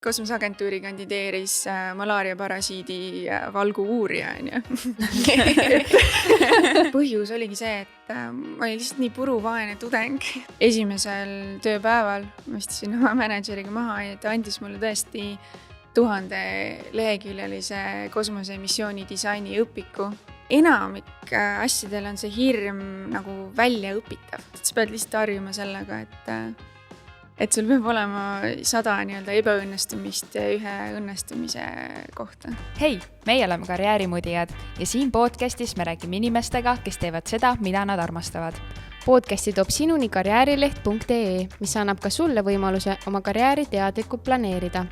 kosmoseagentuuri kandideeris malaariaparasiidi valgu uurija, on ju. Põhjus oligi see, et ma olin lihtsalt nii puruvaene tudeng. Esimesel tööpäeval ma istusin oma mänedžeriga maha ja ta andis mulle tõesti 1000 leheküljelise kosmoseemissiooni disaini õpiku. Enamik asjadel on see hirm nagu välja õpitav. Sa pead lihtsalt harjuma sellega, et sul peab olema 100 ebaõnnestumist ühe õnnestumise kohta. Hei, meie oleme karjäärimudijad ja siin podcastis me räägime inimestega, kes teevad seda, mida nad armastavad. Podcasti toob sinuni karjäärileht.ee, mis annab ka sulle võimaluse oma karjääri teadlikult planeerida.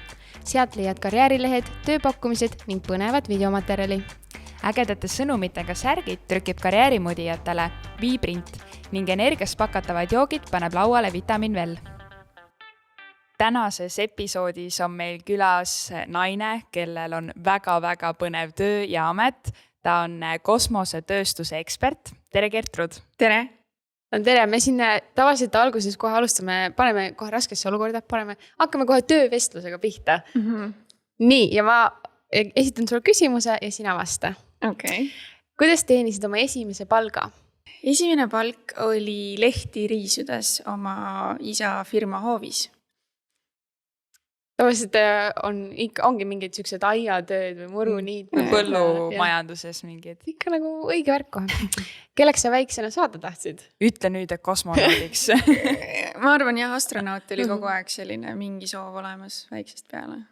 Sealt leiad karjäärilehed, tööpakkumised ning põnevad videomaterjali. Ägedate sõnumitega särgid trükib karjäärimudijatele Viiprint ning energias pakatavad joogid paneb lauale Vitamin Well. Tänases episoodis on meil külas naine, kellel on väga-väga põnev töö ja amet. Ta on kosmosetööstuse ekspert. Tere, Gertrud! Tere! Tere, me siin tavaliselt alguses kohe alustame, paneme kohe raskesse olukorda, hakkame kohe töövestlusega pihta. Mm-hmm. Nii, ja ma esitan sulle küsimuse ja sina vasta. Okay. Kuidas teenisid oma esimese palga? Esimene palk oli lehti riisudes oma isa firma hoovis. Tavaliselt ongi mingid sellised aiatööd või muruniid. Põllumajanduses mingid. Ikka nagu õige värk kohe. Kelleks sa väiksena saada tahtsid? Ütle nüüd, et kosmonaudiks. Ma arvan, jah, astronaut oli kogu aeg selline mingi soov olemas väiksest peale.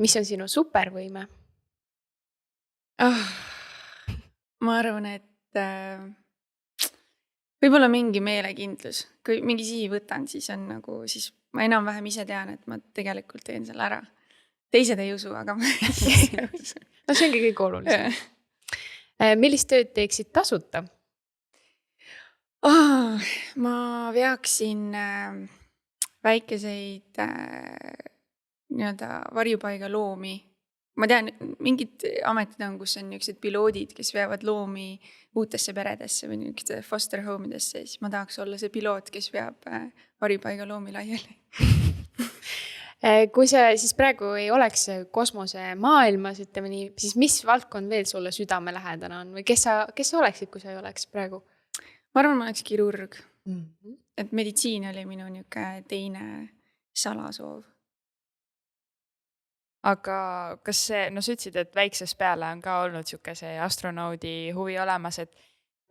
Mis on sinu supervõime? Ma arvan, et võib-olla mingi meelekindlus. Kui mingi sihi võtan, siis on nagu, siis ma enam-vähem ise tean, et ma tegelikult teen selle ära. Teised ei usu, aga ma ei usu. No see ongi kõik olulisem. Millist tööd teeksid tasuta? Ma veaksin väikeseid varjupaiga loomi. Ma tean, mingid ametid on, kus on niisugused piloodid, kes veavad loomi uutesse peredesse või niisugused foster home'idesse, siis ma tahaks olla see piloot, kes veab varjupaiga loomi laiali. Kui see siis praegu ei oleks kosmose maailmas, ütleme nii, siis mis valdkond veel sulle südamelähedane on? Või kes sa oleksid, kui sa ei oleks praegu? Ma arvan, ma oleks kirurg. Mm-hmm. Et meditsiin oli minu teine salasoov. Aga kas see, sa ütlesid, et väikses peale on ka olnud see astronaudi huvi olemas, et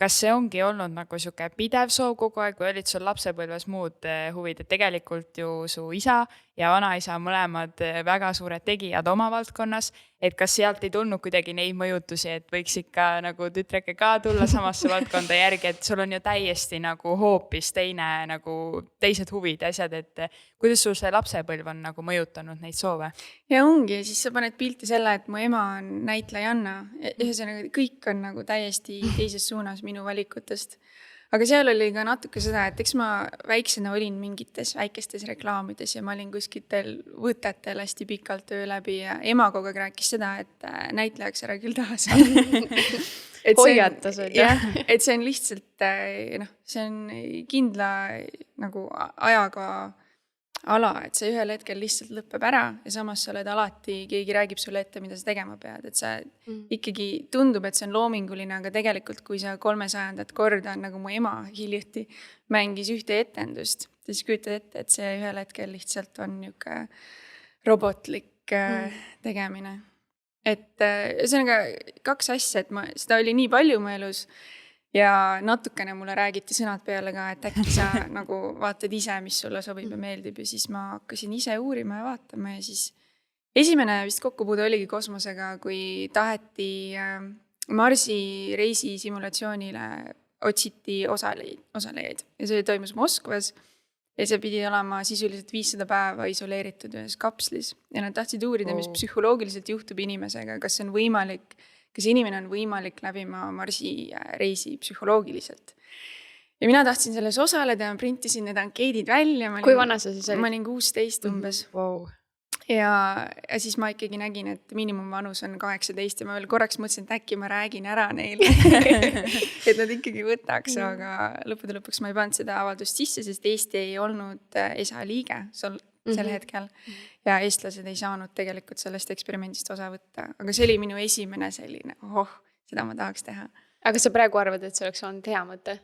kas see ongi olnud nagu pidev soov kogu aeg või olid sul lapsepõlves muud huvid, et tegelikult ju su isa ja vanaisa mõlemad väga suured tegijad oma valdkonnas, et kas sealt ei tulnud kuidagi neid mõjutusi, et võiks ikka nagu tütreke ka tulla samasse valdkonda järgi, et sul on ju täiesti nagu hoopis teised huvid ja asjad, et kuidas sul see lapsepõlv on nagu mõjutanud neid soove? Ja ongi, siis sa paned pilti selle, et mu ema on näitlejanna. Ühesõnaga, kõik on nagu täiesti teises suunas minu valikutest. Aga seal oli ka natuke seda, et eks ma väiksena olin mingites väikestes reklaamides ja ma olin kuskitel võtetel hästi pikalt töö läbi ja ema kogu aeg rääkis seda, et näitlejaks ära küll tahas. Hoiatas on. Jah, et see on lihtsalt, see on kindla nagu ajaga ala, et see ühel hetkel lihtsalt lõpeb ära ja samas sa oled alati, keegi räägib sulle ette, mida sa tegema pead, et sa ikkagi tundub, et see on loominguline, aga tegelikult kui sa 300. korda nagu mu ema hiljuti mängis ühte etendust, siis kujutad ette, et see ühel hetkel lihtsalt on niisugune robotlik tegemine. Et see on ka 2 asja, et seda oli nii palju mu elus ja natukene mulle räägiti sõnad peale ka, et äkki sa nagu vaatad ise, mis sulle sobib ja meeldib ja siis ma hakkasin ise uurima ja vaatama ja siis esimene vist kokkupuude oligi kosmosega, kui taheti Marsi reisi simulatsioonile otsiti osalejaid ja see toimus Moskvas ja see pidi olema sisuliselt 500 päeva isoleeritud ühes kapslis ja nad tahtsid uurida, mis psühholoogiliselt juhtub inimesega, kas inimene on võimalik läbima Marsi reisi psühholoogiliselt. Ja mina tahtsin selles osaleda ja printisin need ankeedid välja. Kui vana sa siis olid? Ma olin 16 umbes. Wow. Ja siis ma ikkagi nägin, et miinimumvanus on 18 ja ma veel korraks mõtlesin, et äkki ma räägin ära neile, et nad ikkagi võtaks, aga lõppude lõpuks ma ei pannud seda avaldust sisse, sest Eesti ei olnud ESA liige sel hetkel. ja eestlased ei saanud tegelikult sellest eksperimendist osa võtta, aga see oli minu esimene selline, seda ma tahaks teha. aga sa praegu arvad, et see oleks olnud hea mõte?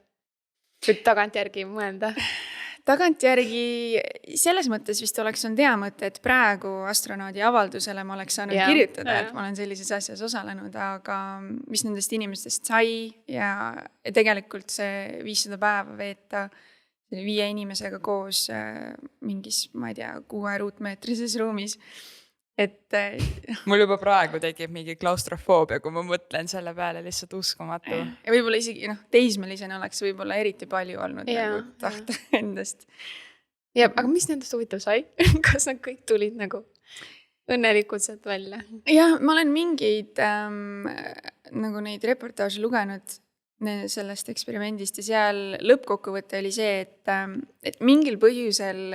Kui tagantjärgi mõelda? Tagantjärgi selles mõttes vist oleks olnud hea mõte, et praegu astronaudi avaldusele ma oleks saanud kirjutada, et ma olen sellises asjas osalenud, aga mis nendest inimestest sai ja tegelikult see 500 päeva veeta 5 inimesega koos mingis, ma ei tea, 6 ruutmeetrises ruumis. Et mul juba praegu tekib mingi klaustrofoobia, kui ma mõtlen selle peale, lihtsalt uskumatu. Ja võib-olla isegi teismelisena oleks võib-olla eriti palju olnud nagu tahta endast. Ja, aga mis nendest huvitav sai? Kas nad kõik tulid nagu õnnelikud sealt välja? Jah, ma olen mingeid nagu neid reportaaže lugenud sellest eksperimendist ja seal lõppkokkuvõte oli see, et mingil põhjusel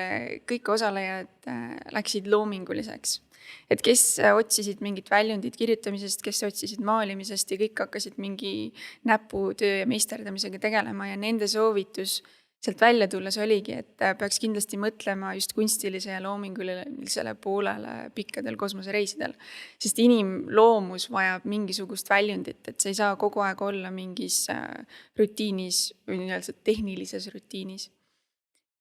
kõik osalejad läksid loominguliseks. Et kes otsisid mingit väljundit kirjutamisest, kes otsisid maalimisest ja kõik hakkasid mingi näputöö ja meisterdamisega tegelema ja nende soovitus sealt välja tulles oligi, et peaks kindlasti mõtlema just kunstilise ja loomingulisele poolele pikkadel kosmosereisidel. Sest inimloomus vajab mingisugust väljundit, et see ei saa kogu aeg olla mingis rutiinis või nii-öelda tehnilises rutiinis.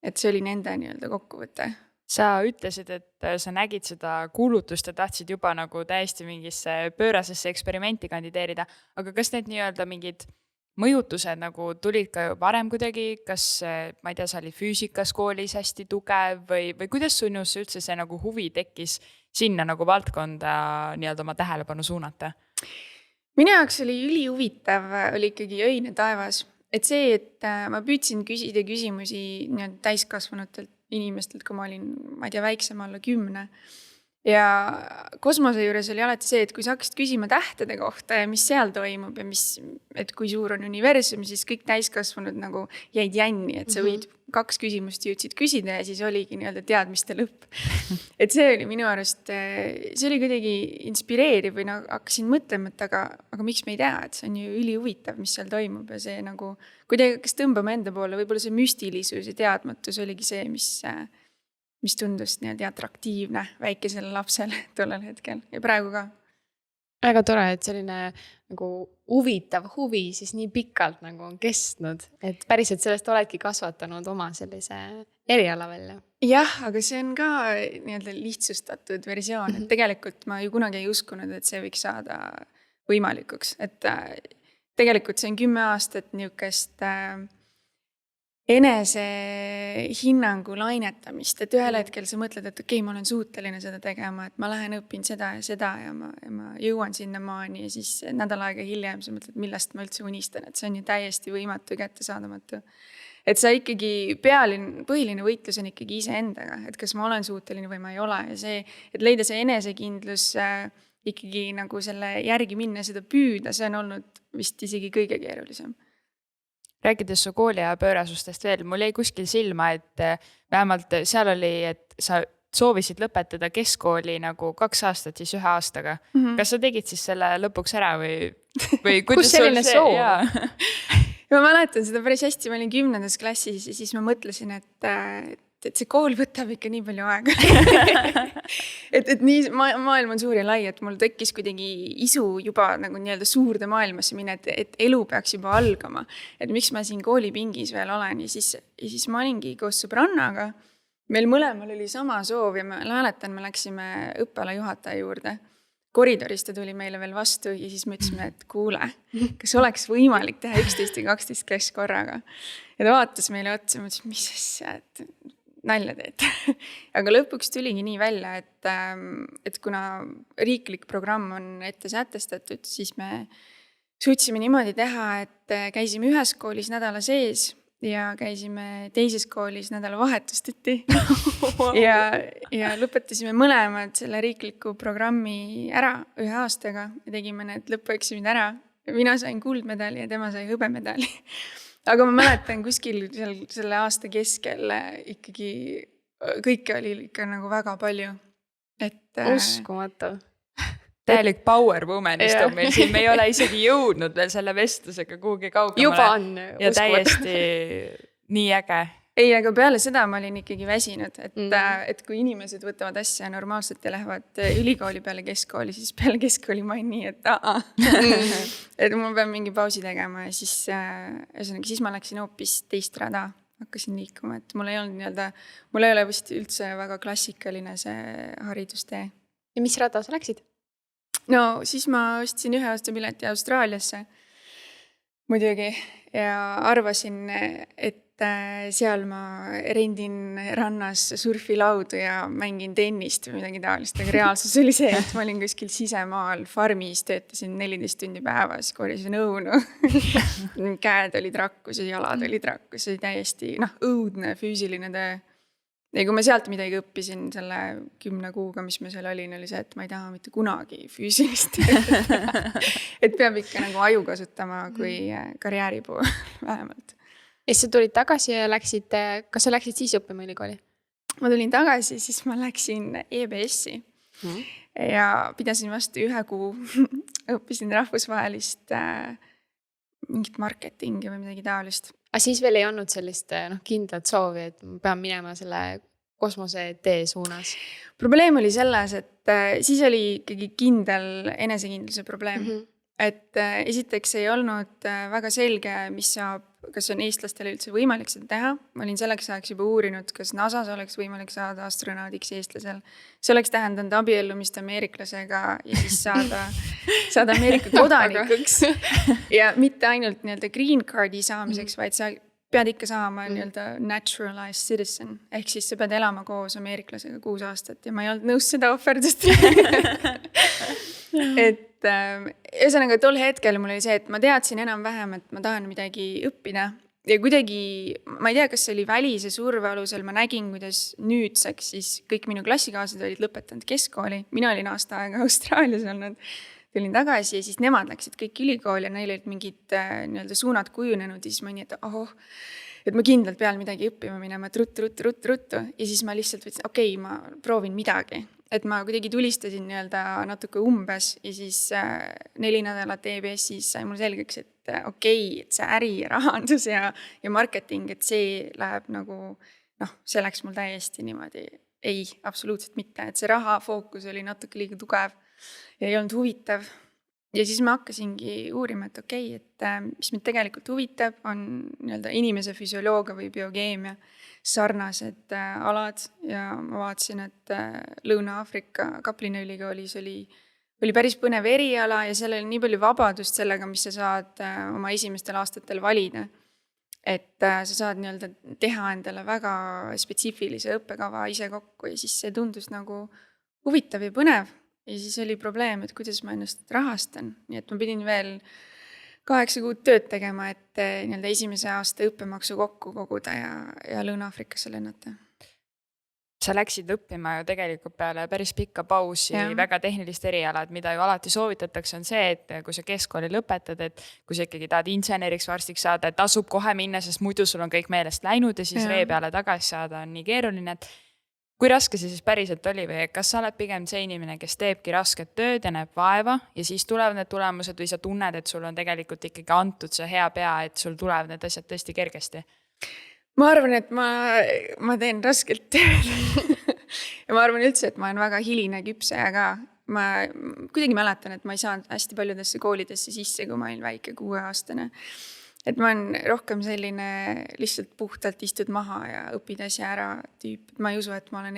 Et see oli nende nii-öelda kokkuvõte. Sa ütlesid, et sa nägid seda kuulutust ja tahtsid juba nagu täiesti mingisse pöörasesse eksperimenti kandideerida, aga kas need nii-öelda mingid mõjutused nagu tulid ka ju varem kuidagi, kas, ma ei tea, sa olid füüsikas koolis hästi tugev või kuidas sinus üldse see nagu huvi tekkis sinna nagu valdkonda nii-öelda oma tähelepanu suunata? Minu jaoks oli ülihuvitav, oli ikkagi öine taevas. Et see, et ma püüdsin küsida küsimusi täiskasvanutelt inimestelt, kui ma olin, ma ei tea, väiksem alla 10. Ja kosmose juures oli alati see, et kui sa hakkasid küsima tähtede kohta ja mis seal toimub ja et kui suur on universum, siis kõik täiskasvanud nagu jäid jänni, et sa võid 2 küsimust jõudsid küsida ja siis oligi nii-öelda teadmiste lõpp. Et see oli minu arust, see oli kuidagi inspireeriv või hakkasin mõtlema, et aga miks me ei tea, et see on ju ülihuvitav, mis seal toimub ja see nagu kuidagi hakkas tõmbama enda poole, võib-olla see müstilisus ja teadmatus oligi see, mis tundus nii-öelda atraktiivne väikesele lapsele tollel hetkel ja praegu ka. Väga tore, et selline nagu huvitav huvi siis nii pikalt nagu on kestnud, et päriselt sellest oledki kasvatanud oma sellise eriala välja. Jah, aga see on ka nii-öelda lihtsustatud versioon, et tegelikult ma ju kunagi ei uskunud, et see võiks saada võimalikuks, et tegelikult see on 10 aastat niisugust enese hinnangu lainetamist, et ühel hetkel sa mõtled, et okei, ma olen suuteline seda tegema, et ma lähen õpin seda ja ma jõuan sinna maani ja siis nädal aega hiljem sa mõtled, millest ma üldse unistan, et see on ju täiesti võimatu ja kättesaadamatu. Et sa ikkagi põhiline võitlus on ikkagi iseendaga, et kas ma olen suuteline või ma ei ole ja see, et leida see enesekindlus ikkagi nagu selle järgi minna seda püüda, see on olnud vist isegi kõige keerulisem. Rääkides su kooli ja pöörasustest veel, mul jäi kuskil silma, et vähemalt seal oli, et sa soovisid lõpetada keskkooli nagu 2 aastat siis 1 aastaga. Kas sa tegid siis selle lõpuks ära või kus selline soov? Ma mäletan seda päris hästi, ma olin 10. klassis ja siis ma mõtlesin, et see kool võtab ikka nii palju aega. et nii maailm on suur ja lai, et mul tekkis kuidagi isu juba nagu nii-öelda suurde maailmasse minna, et elu peaks juba algama. Et miks ma siin koolipingis veel olen ja siis ma olingi koos sõbrannaga. Meil mõlemal oli sama soov ja ma mäletan, me läksime õppealajuhataja juurde. Koridorist ta tuli meile veel vastu ja siis mõtlesime, et kuule, kas oleks võimalik teha 11 ja 12 klass korraga. Ja ta vaatas meile otsa ja mõtles, mis asja, et nalja teed. Aga lõpuks tuligi nii välja, et kuna riiklik programm on ette sätestatud, siis me suutsime niimoodi teha, et käisime ühes koolis nädala sees ja käisime teises koolis nädala vahetusteti ja lõpetasime mõlemad selle riikliku programmi ära 1 aastaga ja tegime need lõpueksamid ära. Mina sain kuldmedali ja tema sai hõbemedali. Aga ma mäletan kuskil selle aasta keskel ikkagi kõike oli ikka nagu väga palju. Uskumatu. Täielik power womanist on meil siin, me ei ole isegi jõudnud veel selle vestlusega kuhugi kaugemale. Juba on ja täiesti nii äge. ei, aga peale seda ma olin ikkagi väsinud, et kui inimesed võtavad asja normaalselt ja lähevad ülikooli peale keskkooli, siis peale keskkooli ma olin nii, et et ma pean mingi pausi tegema ja siis ühesõnaga siis ma läksin hoopis teist rada, hakkasin liikuma, et mul ei olnud nii-öelda, mul ei ole vist üldse väga klassikaline see haridustee. Ja mis rada sa läksid? No siis ma ostsin 1 aasta pileti Austraaliasse muidugi ja arvasin, et seal ma rendin rannas surfilaudu ja mängin tennist või midagi taolist, aga reaalsus oli see, et ma olin kuskil sisemaal farmis, töötasin 14 tundi päevas, korjasin õunu. Käed olid rakkus ja jalad olid rakkus, see oli täiesti õudne füüsiline töö. Ja kui ma sealt midagi õppisin selle 10 kuuga, mis ma seal olin, oli see, et ma ei taha mitte kunagi füüsilist. Et peab ikka nagu aju kasutama kui karjääri pool vähemalt. Ja sa tulid tagasi ja kas sa läksid siis õppima ülikooli? Ma tulin tagasi, siis ma läksin EBS-i ja pidasin vastu 1 kuu, õppisin rahvusvahelist mingit marketingi või midagi taolist. Aga siis veel ei olnud sellist kindlat soovi, et ma pean minema selle kosmose tee suunas? Probleem oli selles, et siis oli ikkagi kindel enesekindluse probleem. Et esiteks ei olnud väga selge, mis saab, kas on eestlastele üldse võimalik seda teha. Ma olin selleks ajaks juba uurinud, kas NASAs oleks võimalik saada astronaudiks eestlasel. See oleks tähendanud abiellumist ameeriklasega ja siis saada Ameerika kodanikuks. Ja mitte ainult nii-öelda green cardi saamiseks, vaid sa pead ikka saama nii-öelda naturalized citizen. Ehk siis sa pead elama koos ameeriklasega 6 aastat ja ma ei olnud nõus seda ohverdust. Et ühesõnaga tol hetkel mul oli see, et ma teadsin enam-vähem, et ma tahan midagi õppida. Ja kuidagi, ma ei tea, kas see oli välise surve alusel, ma nägin, kuidas nüüdseks siis kõik minu klassikaaslased olid lõpetanud keskkooli. Mina olin aasta aega Austraalias olnud, tulin tagasi ja siis nemad läksid kõik ülikooli ja neil olid mingid nii-öelda suunad kujunenud ja siis ma nii, et ma kindlalt peal midagi õppima minema, et ruttu. Ja siis ma lihtsalt võtsin, okei, ma proovin midagi. Et ma kuidagi tulistasin nii-öelda natuke umbes ja siis 4 nädalat EBS-is sai mul selgeks, et okei, et see äri ja rahandus ja marketing, et see läheb nagu, see läks mul täiesti niimoodi. Ei, absoluutselt mitte, et see raha fookus oli natuke liiga tugev ja ei olnud huvitav. Ja siis ma hakkasingi uurima, et okei, et mis mind tegelikult huvitab, on nii-öelda inimese füsioloogia või biokeemia sarnased alad ja ma vaatasin, et Lõuna-Aafrika Kaplina ülikoolis oli päris põnev eriala ja seal oli nii palju vabadust sellega, mis sa saad oma esimestel aastatel valida. Et sa saad nii-öelda teha endale väga spetsiifilise õppekava ise kokku ja siis see tundus nagu huvitav ja põnev. Ja siis oli probleem, et kuidas ma ennast rahastan. Nii et ma pidin veel 8 kuud tööd tegema, et nii-öelda esimese aasta õppemaksu kokku koguda ja Lõuna-Aafrikasse lennata. Sa läksid õppima ju tegelikult peale päris pikka pausi, väga tehnilist erialad, mida ju alati soovitatakse on see, et kui sa keskkooli lõpetad, et kui sa ikkagi tahad inseneriks varstiks saada, et tasub kohe minna, sest muidu sul on kõik meelest läinud ja siis ree peale tagasi saada on nii keeruline, et kui raske see siis päriselt oli või kas sa oled pigem see inimene, kes teebki rasket tööd ja näeb vaeva ja siis tulevad need tulemused või sa tunned, et sul on tegelikult ikkagi antud see hea pea, et sul tulevad need asjad tõesti kergesti? Ma arvan, et ma teen raskelt tööd. Ja ma arvan üldse, et ma olen väga hiline küpseja ka. Ma kuidagi mäletan, et ma ei saanud hästi paljudesse koolidesse sisse, kui ma olin väike 6-aastane. Et ma olen rohkem selline lihtsalt puhtalt istud maha ja õpid asja ära tüüp. Ma ei usu, et ma olen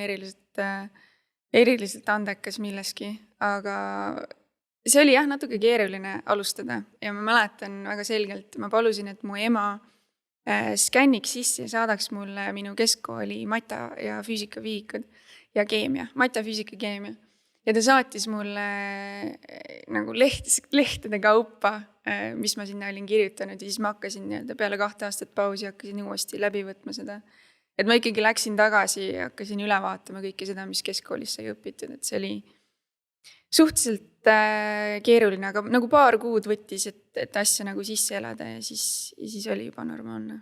eriliselt andekas milleski, aga see oli natuke keeruline alustada ja ma mäletan väga selgelt, ma palusin, et mu ema skänniks sisse ja saadaks mulle minu keskkooli mata ja füüsikavihikud ja keemia, mata, füüsika, keemia. Ja ta saatis mulle nagu lehtede kaupa, mis ma sinna olin kirjutanud ja siis ma hakkasin peale 2 aastat pausi hakkasin uuesti läbi võtma seda. Et ma ikkagi läksin tagasi ja hakkasin üle vaatama kõike seda, mis keskkoolis sai õpitud, et see oli suhteliselt keeruline, aga nagu 2 kuud võttis, et asja nagu sisse elada ja siis oli juba normaalne.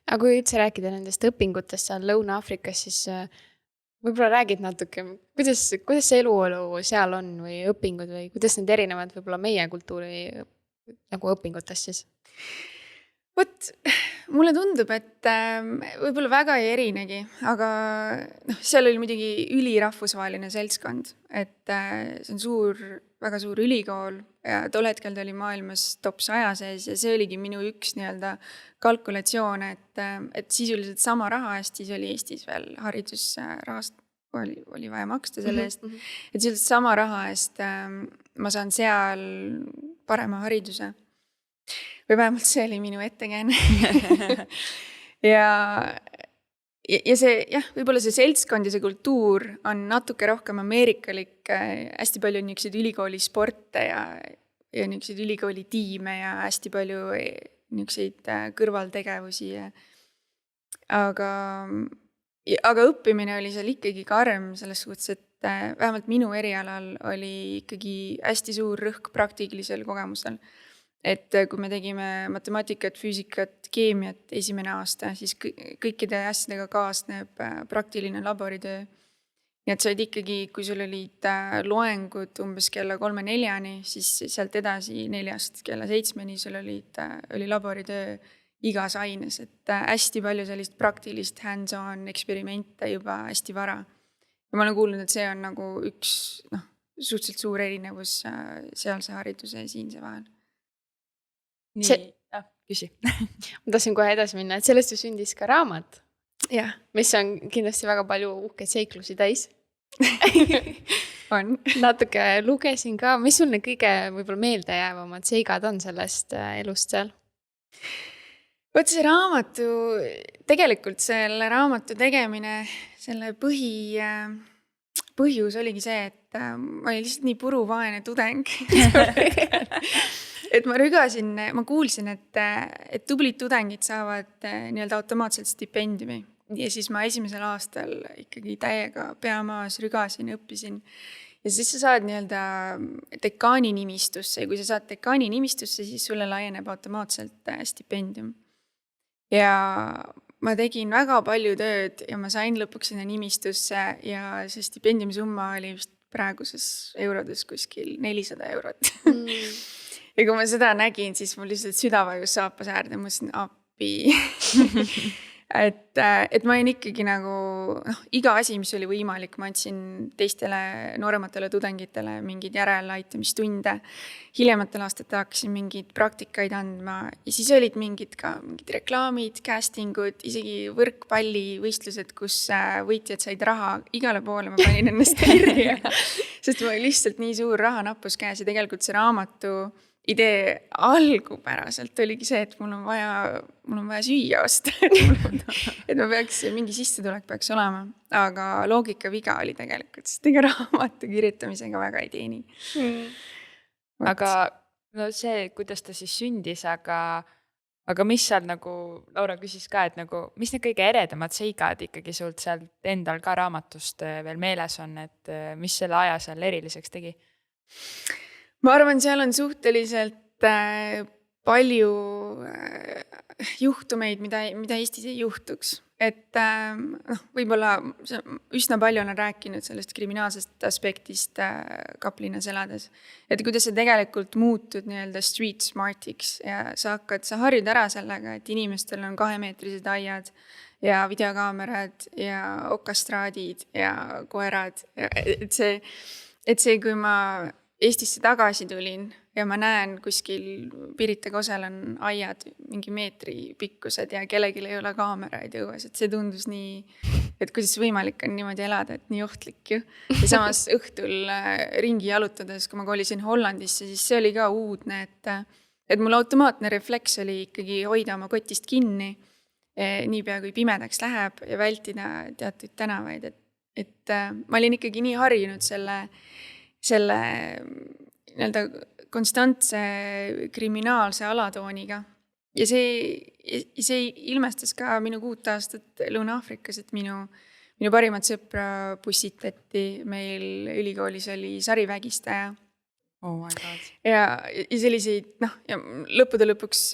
Aga kui üldse rääkida nendest õpingutest seal Lõuna-Aafrikas, siis võib-olla räägid natuke, kuidas see eluolu seal on või õpingud või kuidas need erinevad võib-olla meie kultuuri nagu õpingutest siis? vot, mulle tundub, et võib-olla väga ei erinegi, aga noh, seal oli muidugi ülirahvusvaheline seltskond, et see on väga suur ülikool ja tol hetkel ta oli maailmas top 100 sees ja see oligi minu üks nii-öelda kalkulatsioon, et sisuliselt sama raha eest, siis oli Eestis veel haridusrahast oli vaja maksta selle eest, et sisuliselt sama raha eest ma saan seal parema hariduse. Või vähemalt see oli minu ettekääne. ja see, jah, võib-olla see seltskond ja see kultuur on natuke rohkem ameerikalik, hästi palju on niisuguseid ülikooli sporte ja niisuguseid ülikooli tiime ja hästi palju niisuguseid kõrvaltegevusi. Aga õppimine oli seal ikkagi karm selles suhtes, et vähemalt minu erialal oli ikkagi hästi suur rõhk praktilisel kogemusel. Et kui me tegime matemaatikat, füüsikat, keemiat esimene aasta, siis kõikide asjadega kaasneb praktiline laboritöö. Nii et said ikkagi, kui sul olid loengud umbes kella 3-4, siis sealt edasi 4 kella 7 sul oli laboritöö igas aines, et hästi palju sellist praktilist hands-on eksperimente juba hästi vara. Ja ma olen kuulnud, et see on nagu üks suhteliselt suur erinevus sealse hariduse ja siinse vahel. Küsi. Ma tahtsin kohe edasi minna, et sellest ju sündis ka raamat, jah. Mis on kindlasti väga palju uhkeid seiklusi täis. On. Natuke lugesin ka, mis sul need kõige võib-olla meeldejäävamad seigad on sellest elust seal? Võt see raamatu, tegelikult selle raamatu tegemine, selle põhjus oligi see, et ma olin lihtsalt nii puruvaene tudeng. Et ma rügasin, ma kuulsin, et tublid tudengid saavad nii-öelda automaatselt stipendiumi. Ja siis ma esimesel aastal ikkagi täiega peamaas rügasin, õppisin. Ja siis sa saad nii-öelda dekaani nimistusse. Ja kui sa saad dekaani nimistusse, siis sulle laieneb automaatselt stipendium. Ja ma tegin väga palju tööd ja ma sain lõpuks sinna nimistusse ja see stipendiumi summa oli vist praeguses eurodes kuskil 400 eurot. Ja kui ma seda nägin, siis mul lihtsalt süda vajus saapas äärde, mõtlesin appi. et ma olin ikkagi nagu iga asi, mis oli võimalik, ma andsin teistele noorematele tudengitele mingid järeleaitamistunde. Hiljematel aastatel hakkasin mingeid praktikaid andma ja siis olid mingid reklaamid, castingud, isegi võrkpallivõistlused, kus võitjad said raha igale poole, ma panin ennast kirja. Sest ma oli lihtsalt nii suur rahanappus käes ja tegelikult see raamatu idee algupäraselt oligi see, et mul on vaja süüa osta. Et ma mingi sissetulek peaks olema. Aga loogika viga oli tegelikult, sest ega raamatu kirjutamisega väga ei teeni. Aga no see, kuidas ta siis sündis, aga mis seal nagu, Laura küsis ka, et nagu, mis need kõige eredamad seigad ikkagi sult sealt endal ka raamatust veel meeles on, et mis selle aja seal eriliseks tegi? Ma arvan, seal on suhteliselt palju juhtumeid, mida Eestis ei juhtuks. Et võib-olla üsna palju olen rääkinud sellest kriminaalsest aspektist Kaplinas elades. Et kuidas sa tegelikult muutud nii-öelda street smartiks ja sa harjud ära sellega, et inimestel on 2-meetrised aiad ja videokaamerad ja okastraadid ja koerad. Et see, kui ma Eestisse tagasi tulin ja ma näen kuskil Pirita Kosel on aiad mingi meetri pikkused ja kellelgi ei ole kaameraid õues, et see tundus nii, et kuidas võimalik on niimoodi elada, et nii ohtlik ju. Ja samas õhtul ringi jalutades, kui ma kolisin Hollandisse, siis see oli ka uudne, et mul automaatne refleks oli ikkagi hoida oma kotist kinni, niipea kui pimedaks läheb ja vältida teatud tänavaid, et ma olin ikkagi nii harjunud selle nii-öelda konstantse kriminaalse alatooniga. Ja see ilmestas ka minu 6 aastat Lõuna-Aafrikas, et minu parimad sõpra pussitati. Meil ülikoolis oli sarivägistaja. Oh my God. Ja selliseid, ja lõppude lõpuks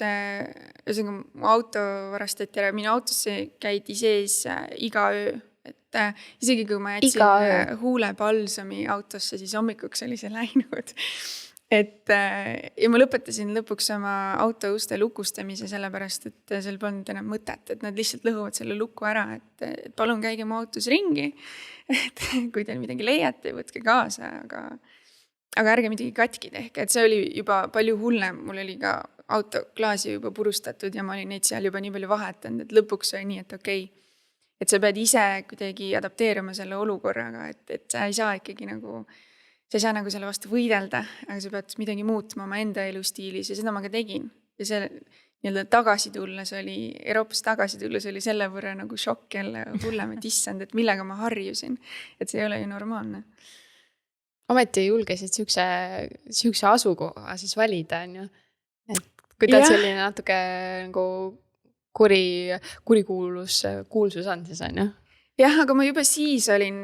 mu auto varastati ära, minu autosse käidi sees iga öö. Et isegi kui ma jätsin huulepalsami autosse, siis hommikuks oli see läinud. ja ma lõpetasin lõpuks oma auto uste lukustamise sellepärast, et seal polnud enam mõtet, et nad lihtsalt lõhuvad selle luku ära, et palun käige mu autos ringi. Et kui teil midagi leiate, võtke kaasa, aga ärge midagi katki tehke, et see oli juba palju hullem. Mul oli ka auto klaasi juba purustatud ja ma olin neid seal juba nii palju vahetanud, et lõpuks oli nii, et okei. Et sa pead ise kuidagi adapteerima selle olukorraga, et sa ei saa ikkagi nagu... Sa ei saa nagu selle vastu võidelda, aga sa pead midagi muutma oma enda elustiilis ja seda ma ka tegin. Ja see nii-öelda tagasi tulles oli, Euroopas tagasi tulles oli selle võrra nagu šokk jälle hullem, et issand, et millega ma harjusin. Et see ei ole ju normaalne. Ometi julgesid siukse asukoha siis valida, on ju. Et kui ta selline natuke nagu kurikuulsus on siis, on ju. Jah, aga ma juba siis olin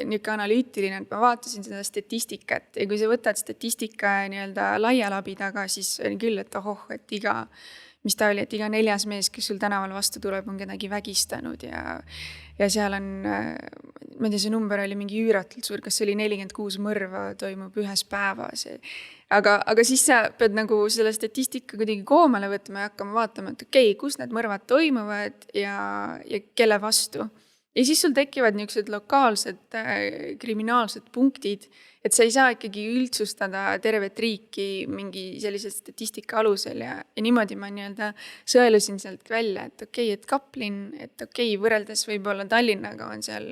niuke analüütiline, et ma vaatasin seda statistikat ja kui sa võtad statistika nii-öelda laia labi taga, siis oli küll, et et iga 4. mees, kes sul tänaval vastu tuleb, on kedagi vägistanud ja seal on, ma ei tea, see number oli mingi üüratult suur, kas oli 46 mõrva toimub ühes päevas. Aga siis sa pead nagu selle statistika kuidagi koomale võtma ja hakkama vaatama, et okei, kus need mõrvad toimuvad ja kelle vastu. Ja siis sul tekivad niisugused lokaalsed kriminaalsed punktid, et sa ei saa ikkagi üldsustada tervet riiki mingi sellise statistika alusel ja niimoodi ma nii-öelda sõelusin sealt välja, et okei, et Kaplin, et okei, võrreldes võib-olla Tallinnaga on seal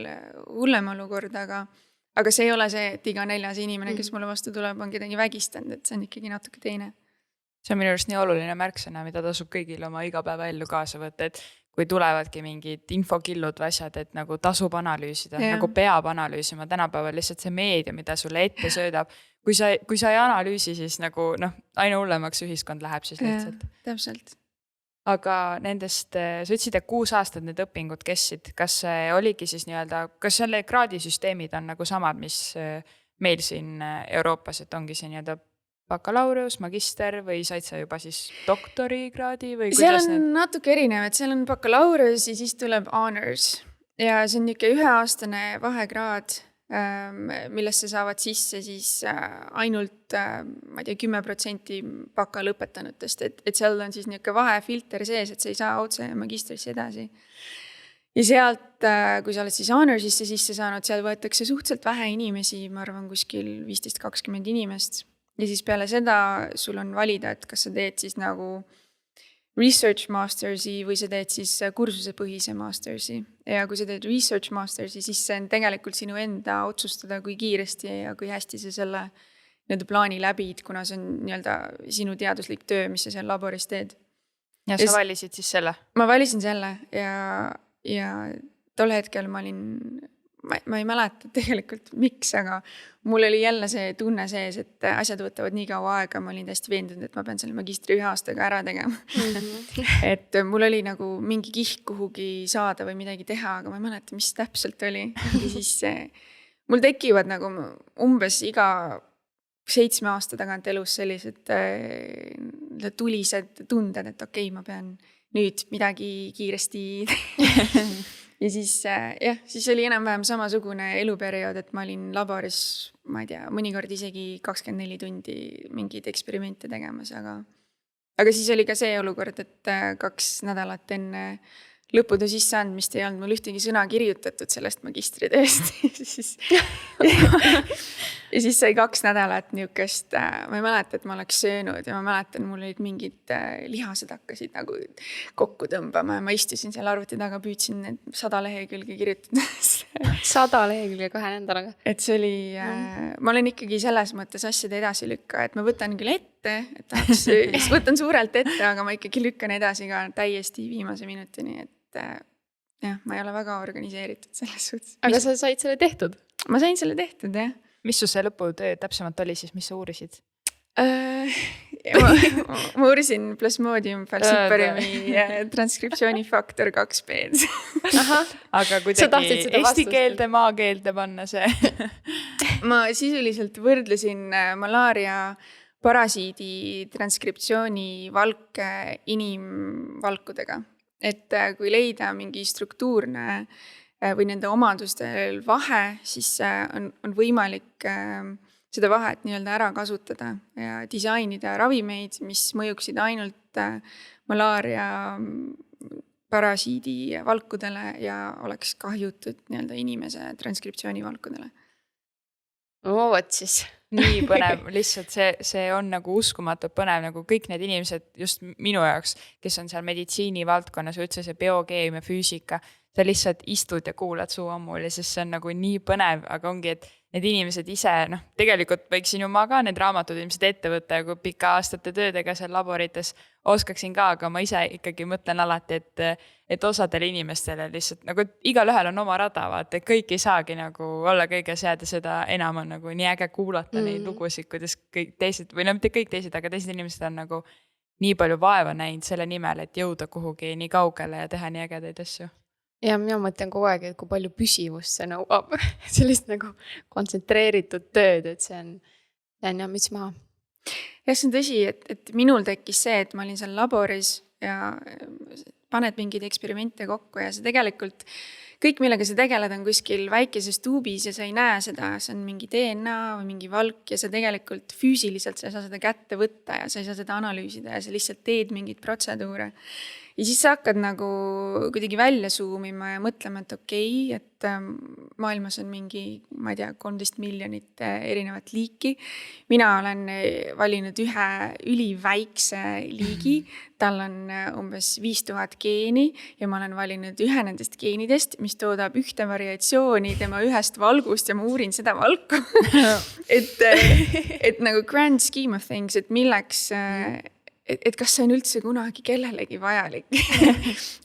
hullem olukord, aga see ei ole see, et iga 4. inimene, kes mulle vastu tuleb, on kedagi vägistanud, et see on ikkagi natuke teine. See on minu arust nii oluline märksõna, mida tasub kõigil oma igapäevaellu kaasa võtta, et kui tulevadki mingid infokillud või asjad, et nagu tasub analüüsida, nagu peab analüüsima tänapäeval lihtsalt see meedia, mida sulle ette söödab. Kui sa ei analüüsi, siis nagu aina hullemaks ühiskond läheb siis lihtsalt. Täpselt. Aga nendest, sa ütlesid, et 6 aastat need õpingud kestsid. Kas see oligi siis nii-öelda, kas selle kraadisüsteemid on nagu samad, mis meil siin Euroopas, et ongi see nii-öelda bakalaureus, magister või said sa juba siis doktorikraadi või kuidas seal on natuke erinev, et seal on bakalaureus ja siis tuleb honors ja see on niisugune 1-aastane vahekraad, millesse saavad sisse siis ainult, ma ei tea, 10% baka lõpetanutest, et seal on siis niisugune vahefilter sees, et sa ei saa otse magistrisse edasi. Ja sealt, kui sa oled siis honorsisse sisse saanud, seal võetakse suhteliselt vähe inimesi, ma arvan kuskil 15-20 inimest. Ja siis peale seda sul on valida, et kas sa teed siis nagu research mastersi või sa teed siis kursusepõhise mastersi. Ja kui sa teed research mastersi, siis see on tegelikult sinu enda otsustada, kui kiiresti ja kui hästi sa selle plaani läbid, kuna see on nii-öelda sinu teaduslik töö, mis sa seal laboris teed. Ja sa valisid siis selle? Ma valisin selle ja tol hetkel ma olin... Ma ei mäleta tegelikult miks, aga mul oli jälle see tunne sees, et asjad võtavad nii kaua aega, ma olin täiesti veendunud, et ma pean selle magistri 1 aastaga ära tegema. Et mul oli nagu mingi kihk kuhugi saada või midagi teha, aga ma ei mäleta, mis täpselt oli. Ja siis mul tekivad nagu umbes iga 7 aasta tagant elus sellised tulised tunded, et okei, ma pean nüüd midagi kiiresti ja siis, siis oli enam-vähem samasugune eluperiood, et ma olin laboris, ma ei tea, mõnikord isegi 24 tundi mingeid eksperimente tegemas, aga siis oli ka see olukord, et 2 nädalat enne lõputöö sisseandmist ei olnud mul ühtegi sõna kirjutatud sellest magistritööst. Ja siis sai 2 nädalat niukest, ma ei mäleta, et ma oleks söönud ja ma mäletan, mul olid mingid lihased hakkasid nagu kokku tõmbama ja ma istusin seal arvuti taga, püüdsin need 100 lehekülge kirjutada. 100 lehekülge 2 nädalaga. Et see oli, ma olen ikkagi selles mõttes asjade edasi lükka, et ma võtan küll ette, et võtan suurelt ette, aga ma ikkagi lükkan edasi ka täiesti viimase minutini, et jah, ma ei ole väga organiseeritud selles suhtes. Aga sa said selle tehtud? Ma sain selle tehtud, jah. Mis su see lõputöö täpsemalt oli siis, mis sa uurisid? Ma uurisin Plasmodium falciparimi transkriptsioonifaktor 2B-d. Aga kuidagi eesti keelde, maakeelde panna see? Ma sisuliselt võrdlesin malaaria parasiidi transkriptsiooni valke inimvalkudega. Et kui leida mingi struktuurne või nende omadustel vahe, siis on võimalik seda vahet nii-öelda ära kasutada ja disainida ravimeid, mis mõjuksid ainult malaaria parasiidi valkudele ja oleks kahjutud nii-öelda inimese transkriptsioonivalkudele. no vot siis. nii põnev, lihtsalt see on nagu uskumatult põnev, nagu kõik need inimesed just minu jaoks, kes on seal meditsiinivaldkonnas või üldse see biokeemia, füüsika, sa lihtsalt istud ja kuulad suu ammuli, sest see on nagu nii põnev, aga ongi, et need inimesed ise, tegelikult võiksin ju ma ka need raamatud ilmselt ette võtta ja kui pika aastate töödega seal laborites oskaksin ka, aga ma ise ikkagi mõtlen alati, et osadele inimestele lihtsalt nagu igalühel on oma rada, vaata, et kõik ei saagi nagu olla kõiges jääd ja seda enam on nagu nii äge kuulata neid lugusid, kuidas kõik teised, või mitte kõik teised, aga teised inimesed on nagu nii palju vaeva näinud selle nimel, et jõuda kuhugi nii kaugele ja teha nii ägedaid asju. Ja mina mõtlen kogu aeg, et kui palju püsivust see nõuab, sellist nagu kontsentreeritud tööd, et see on jah, müts maha. Jah, see on tõsi, et minul tekkis see, et ma olin seal laboris ja paned mingeid eksperimente kokku ja see tegelikult, kõik millega sa tegeled on kuskil väikeses tuubis ja sa ei näe seda, see on mingi DNA või mingi valk ja sa tegelikult füüsiliselt sa ei saa seda kätte võtta ja sa ei saa seda analüüsida ja sa lihtsalt teed mingeid protseduure. Ja siis sa hakkad nagu kuidagi välja zoomima ja mõtlema, et okei, et maailmas on mingi, ma ei tea, 13 miljonit erinevat liiki. Mina olen valinud ühe üliväikse liigi, tal on umbes 5000 geeni ja ma olen valinud ühe nendest geenidest, mis toodab ühte variatsiooni tema ühest valgust ja ma uurin seda valku. et nagu grand scheme of things, et milleks et kas see on üldse kunagi kellelegi vajalik.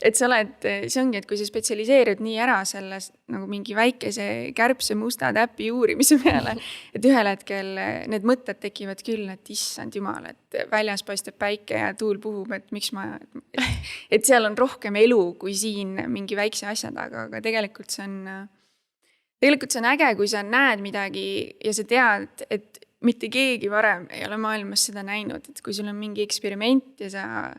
et sa oled, see ongi, et kui sa spetsialiseerid nii ära selles nagu mingi väikese kärbse musta täpi uurimise peale, et ühel hetkel need mõtted tekivad küll, et issand jumal, et väljas paistab päike ja tuul puhub, et miks ma, et seal on rohkem elu kui siin mingi väikse asja taga, aga tegelikult see on äge, kui sa näed midagi ja sa tead, et mitte keegi varem ei ole maailmas seda näinud, et kui sul on mingi eksperiment ja sa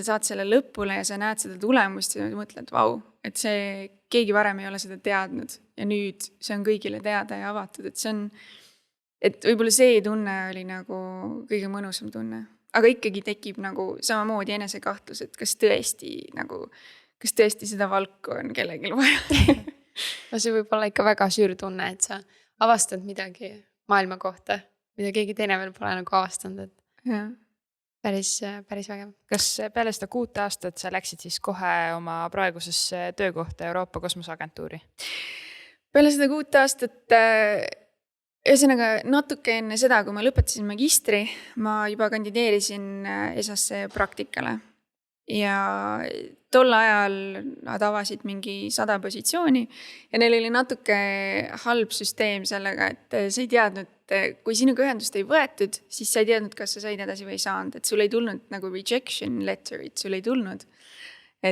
saad selle lõpule ja sa näed seda tulemust ja mõtled, vau, et see keegi varem ei ole seda teadnud ja nüüd see on kõigile teada ja avatud, et see on, et võib-olla see tunne oli nagu kõige mõnusam tunne, aga ikkagi tekib nagu samamoodi enesekahtlus, et kas tõesti seda valku on kellelgi vaja. No see võib olla ikka väga süür tunne, et sa avastad midagi maailma kohta, mida keegi teine veel pole nagu avastanud, et ja. päris vägev. Kas peale seda 6 aastat sa läksid siis kohe oma praegusesse töökohta Euroopa Kosmoseagentuuri? Peale seda 6 aastat, ühesõnaga natuke enne seda, kui ma lõpetasin magistri, ma juba kandideerisin ESA-sse praktikale. Ja tol ajal nad avasid mingi 100 positsiooni ja neil oli natuke halb süsteem sellega, et sa ei teadnud, kui sinuga ühendust ei võetud, siis sa ei teadnud, kas sa said edasi või ei saanud, et sul ei tulnud nagu rejection letterit, sul ei tulnud. Ja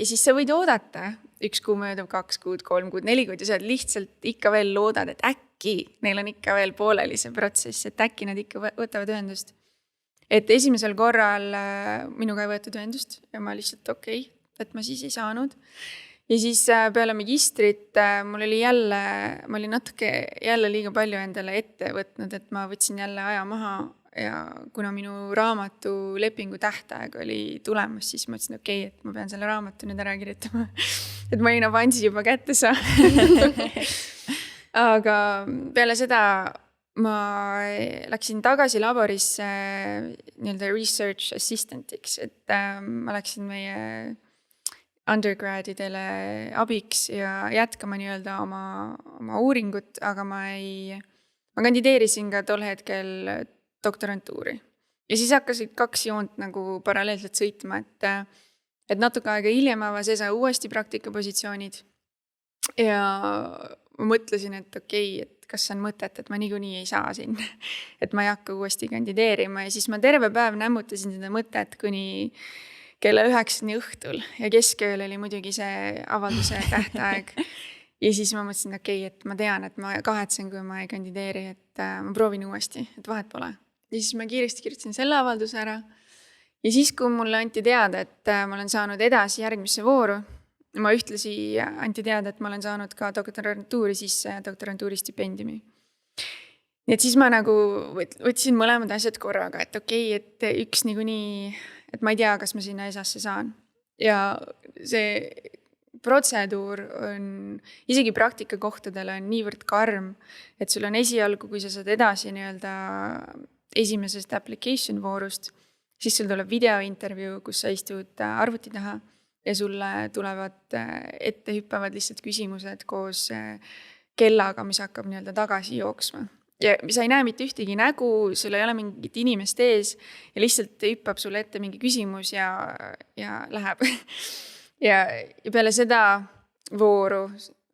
siis sa võid oodata 1 kuu möödub, 2 kuud, 3 kuud, 4 kuud ja sa lihtsalt ikka veel loodad, et äkki neil on ikka veel pooleli see protsess, et äkki nad ikka võtavad ühendust. Et esimesel korral minuga ei võetud ühendust ja ma lihtsalt okei, et ma siis ei saanud. Ja siis peale magistrit ma olin natuke jälle liiga palju endale ette võtnud, et ma võtsin jälle aja maha ja kuna minu raamatu lepingu tähtaeg oli tulemas, siis ma ütlesin okei, et ma pean selle raamatu nüüd ära kirjutama. Et ma olin avansi juba kätte saanud. Aga peale seda ma läksin tagasi laborisse nii-öelda research assistant'iks, et ma läksin meie undergradidele abiks ja jätkama nii-öelda oma uuringut, aga ma kandideerisin ka tol hetkel doktorantuuri. Ja siis hakkasid 2 joont nagu paralleelselt sõitma, et natuke aega hiljem avas ESA uuesti praktikapositsioonid ja ma mõtlesin, et okei, et kas on mõtet, et ma niikuinii ei saa siin, et ma ei hakka uuesti kandideerima ja siis ma terve päev nämmutasin seda mõtet kuni kella 9 õhtul ja keskööl oli muidugi see avalduse tähtaeg. Ja siis ma mõtlesin, okei, et ma tean, et ma kahetsen, kui ma ei kandideeri, et ma proovin uuesti, et vahet pole. Ja siis ma kiiresti kirjutasin selle avalduse ära. Ja siis, kui mulle anti teada, et ma olen saanud edasi järgmisse vooru, ma ühtlasi anti teada, et ma olen saanud ka doktorantuuri sisse doktorantuuri stipendiumi. nii et siis ma nagu võtsin mõlemad asjad korraga, et okei, et üks niikuinii, et ma ei tea, kas ma sinna ESA-sse saan. Ja see protseduur on, isegi praktikakohtadel on niivõrd karm, et sul on esialgu, kui sa saad edasi nii-öelda esimesest application voorust, siis sul tuleb videointervjuu, kus sa istud arvuti taha ja sulle tulevad ette hüppavad lihtsalt küsimused koos kellaga, mis hakkab nii-öelda tagasi jooksma. Ja sa ei näe mitte ühtegi nägu, sul ei ole mingit inimest ees ja lihtsalt hüppab sulle ette mingi küsimus ja läheb. ja peale seda vooru,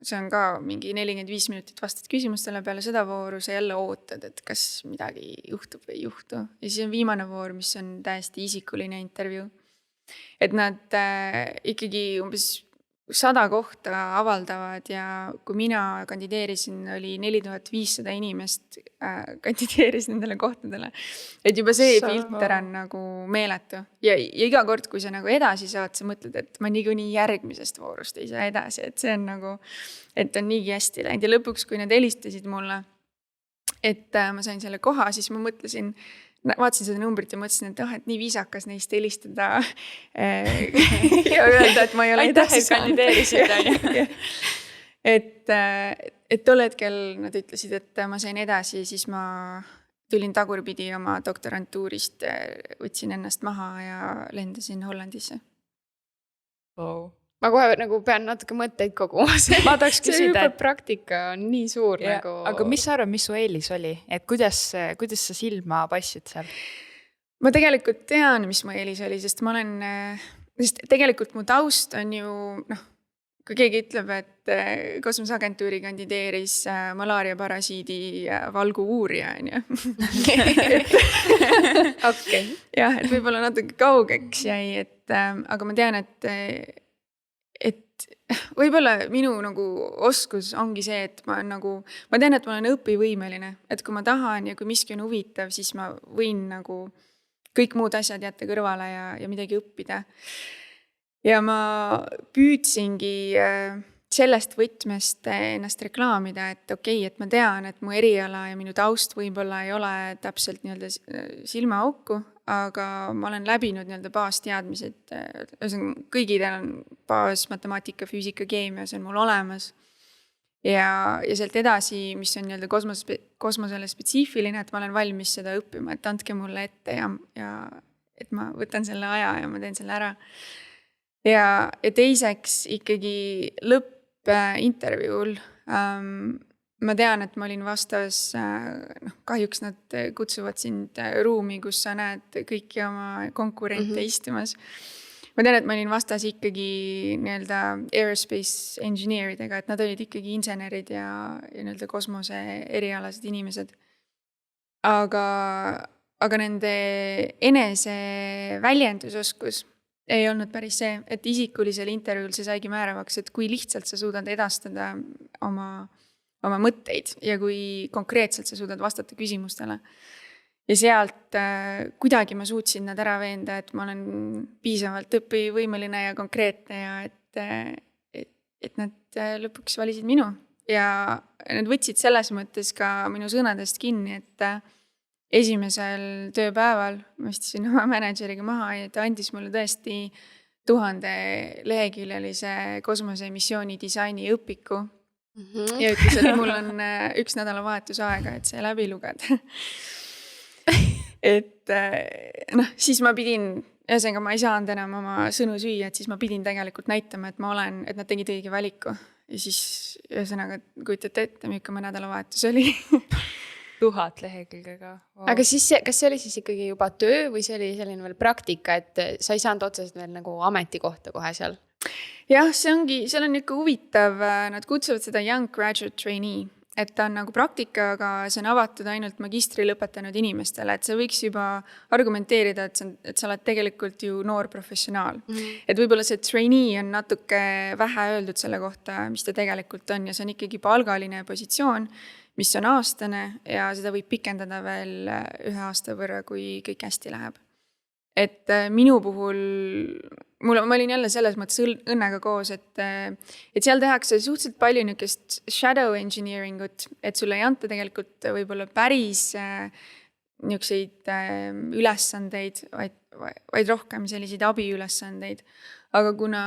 see on ka mingi 45 minutit vastad küsimustele, peale seda vooru sa jälle ootad, et kas midagi juhtub või ei juhtu. Ja siis on viimane voor, mis on täiesti isikuline intervjuu. Et nad ikkagi umbes 100 kohta avaldavad ja kui mina kandideerisin, oli 4500 inimest kandideeris nendele kohtadele. Et juba see filter on nagu meeletu. Ja iga kord, kui sa nagu edasi saad, sa mõtled, et ma niikuinii järgmisest voorust ei saa edasi. Et see on nagu, et on niigi hästi läinud. Ja lõpuks, kui nad helistasid mulle, et ma sain selle koha, siis ma mõtlesin, vaatasin seda numbrit ja mõtlesin, et nii viisakas neist helistada ja öelda, et ma ei ole edasi saanud. et tol hetkel nad ütlesid, et ma sain edasi, siis ma tulin tagurpidi oma doktorantuurist, võtsin ennast maha ja lendasin Hollandisse. Wow. Ma kohe nagu pean natuke mõtteid koguma. Ma tahaks küsida, et praktika on nii suur nagu... Aga mis sa arvad, mis su eelis oli? Et kuidas sa silma passid seal? Ma tegelikult tean, mis mu eelis oli, sest ma olen... Sest tegelikult mu taust on ju... kui keegi ütleb, et kosmoseagentuuri kandideeris malaariaparasiidi valgu uurija, on ju. Okei. Jah, et võib-olla natuke kaugeks jäi, aga ma tean, et võib-olla minu nagu oskus ongi see, et ma tean, et ma olen õpivõimeline, et kui ma tahan ja kui miski on huvitav, siis ma võin nagu kõik muud asjad jätta kõrvale ja midagi õppida. Ja ma püüdsingi sellest võtmest ennast reklaamida, et okei, et ma tean, et mu eriala ja minu taust võib-olla ei ole täpselt nii-öelda silmaauku, aga ma olen läbinud nii-öelda baasteadmised, kõigidel on baas matemaatika, füüsika, keemia, see on mul olemas. Ja sealt edasi, mis on nii-öelda kosmosele spetsiifiline, et ma olen valmis seda õppima, et andke mulle ette ja et ma võtan selle aja ja ma teen selle ära. Ja teiseks ikkagi lõppintervjuul ma tean, et ma olin vastas, kahjuks nad kutsuvad sind ruumi, kus sa näed kõiki oma konkurente istumas. Ma tean, et ma olin vastas ikkagi nii-öelda aerospace engineeridega, et nad olid ikkagi insenerid ja nii-öelda kosmose erialased inimesed. Aga nende enese väljendusoskus ei olnud päris see, et isikulisel intervjuul see saigi määravaks, et kui lihtsalt sa suudad edastada oma mõtteid ja kui konkreetselt sa suudad vastata küsimustele. Ja sealt kuidagi ma suutsin nad ära veenda, et ma olen piisavalt õpivõimeline ja konkreetne ja et nad lõpuks valisid minu. Ja nad võtsid selles mõttes ka minu sõnadest kinni, et esimesel tööpäeval ma istusin oma manažeriga maha ja ta andis mulle tõesti 1000 leheküljelise kosmosemissiooni disaini õpiku. Ja ütles, et mul on 1 nädalavahetus aega, et see läbi lugeda. Et siis ma pidin, ühesõnaga ma ei saanud enam oma sõnu süüa, et siis ma pidin tegelikult näitama, et nad tegid õige valiku. Ja siis ühesõnaga kujutate ette, milline nädalavahetus oli. 1000 lehekülgega. Wow. Aga siis kas see oli siis ikkagi juba töö või see oli selline veel praktika, et sa ei saanud otseselt veel nagu ametikohta kohe seal? Jah, seal on ikka huvitav, nad kutsuvad seda Young Graduate Trainee, et ta on nagu praktika, aga see on avatud ainult magistri lõpetanud inimestele, et sa võiks juba argumenteerida, et sa oled tegelikult ju noor professionaal. Et võib-olla see trainee on natuke vähe öeldud selle kohta, mis ta tegelikult on ja see on ikkagi palgaline positsioon, mis on aastane ja seda võib pikendada veel 1 aasta võrra, kui kõik hästi läheb. et minu puhul, ma olin jälle selles mõttes õnnega koos, et seal tehakse suhteliselt palju niisugust shadow engineering ut, et sulle ei anta tegelikult võib-olla päris niisuguseid ülesandeid, vaid rohkem selliseid abiülesandeid. Aga kuna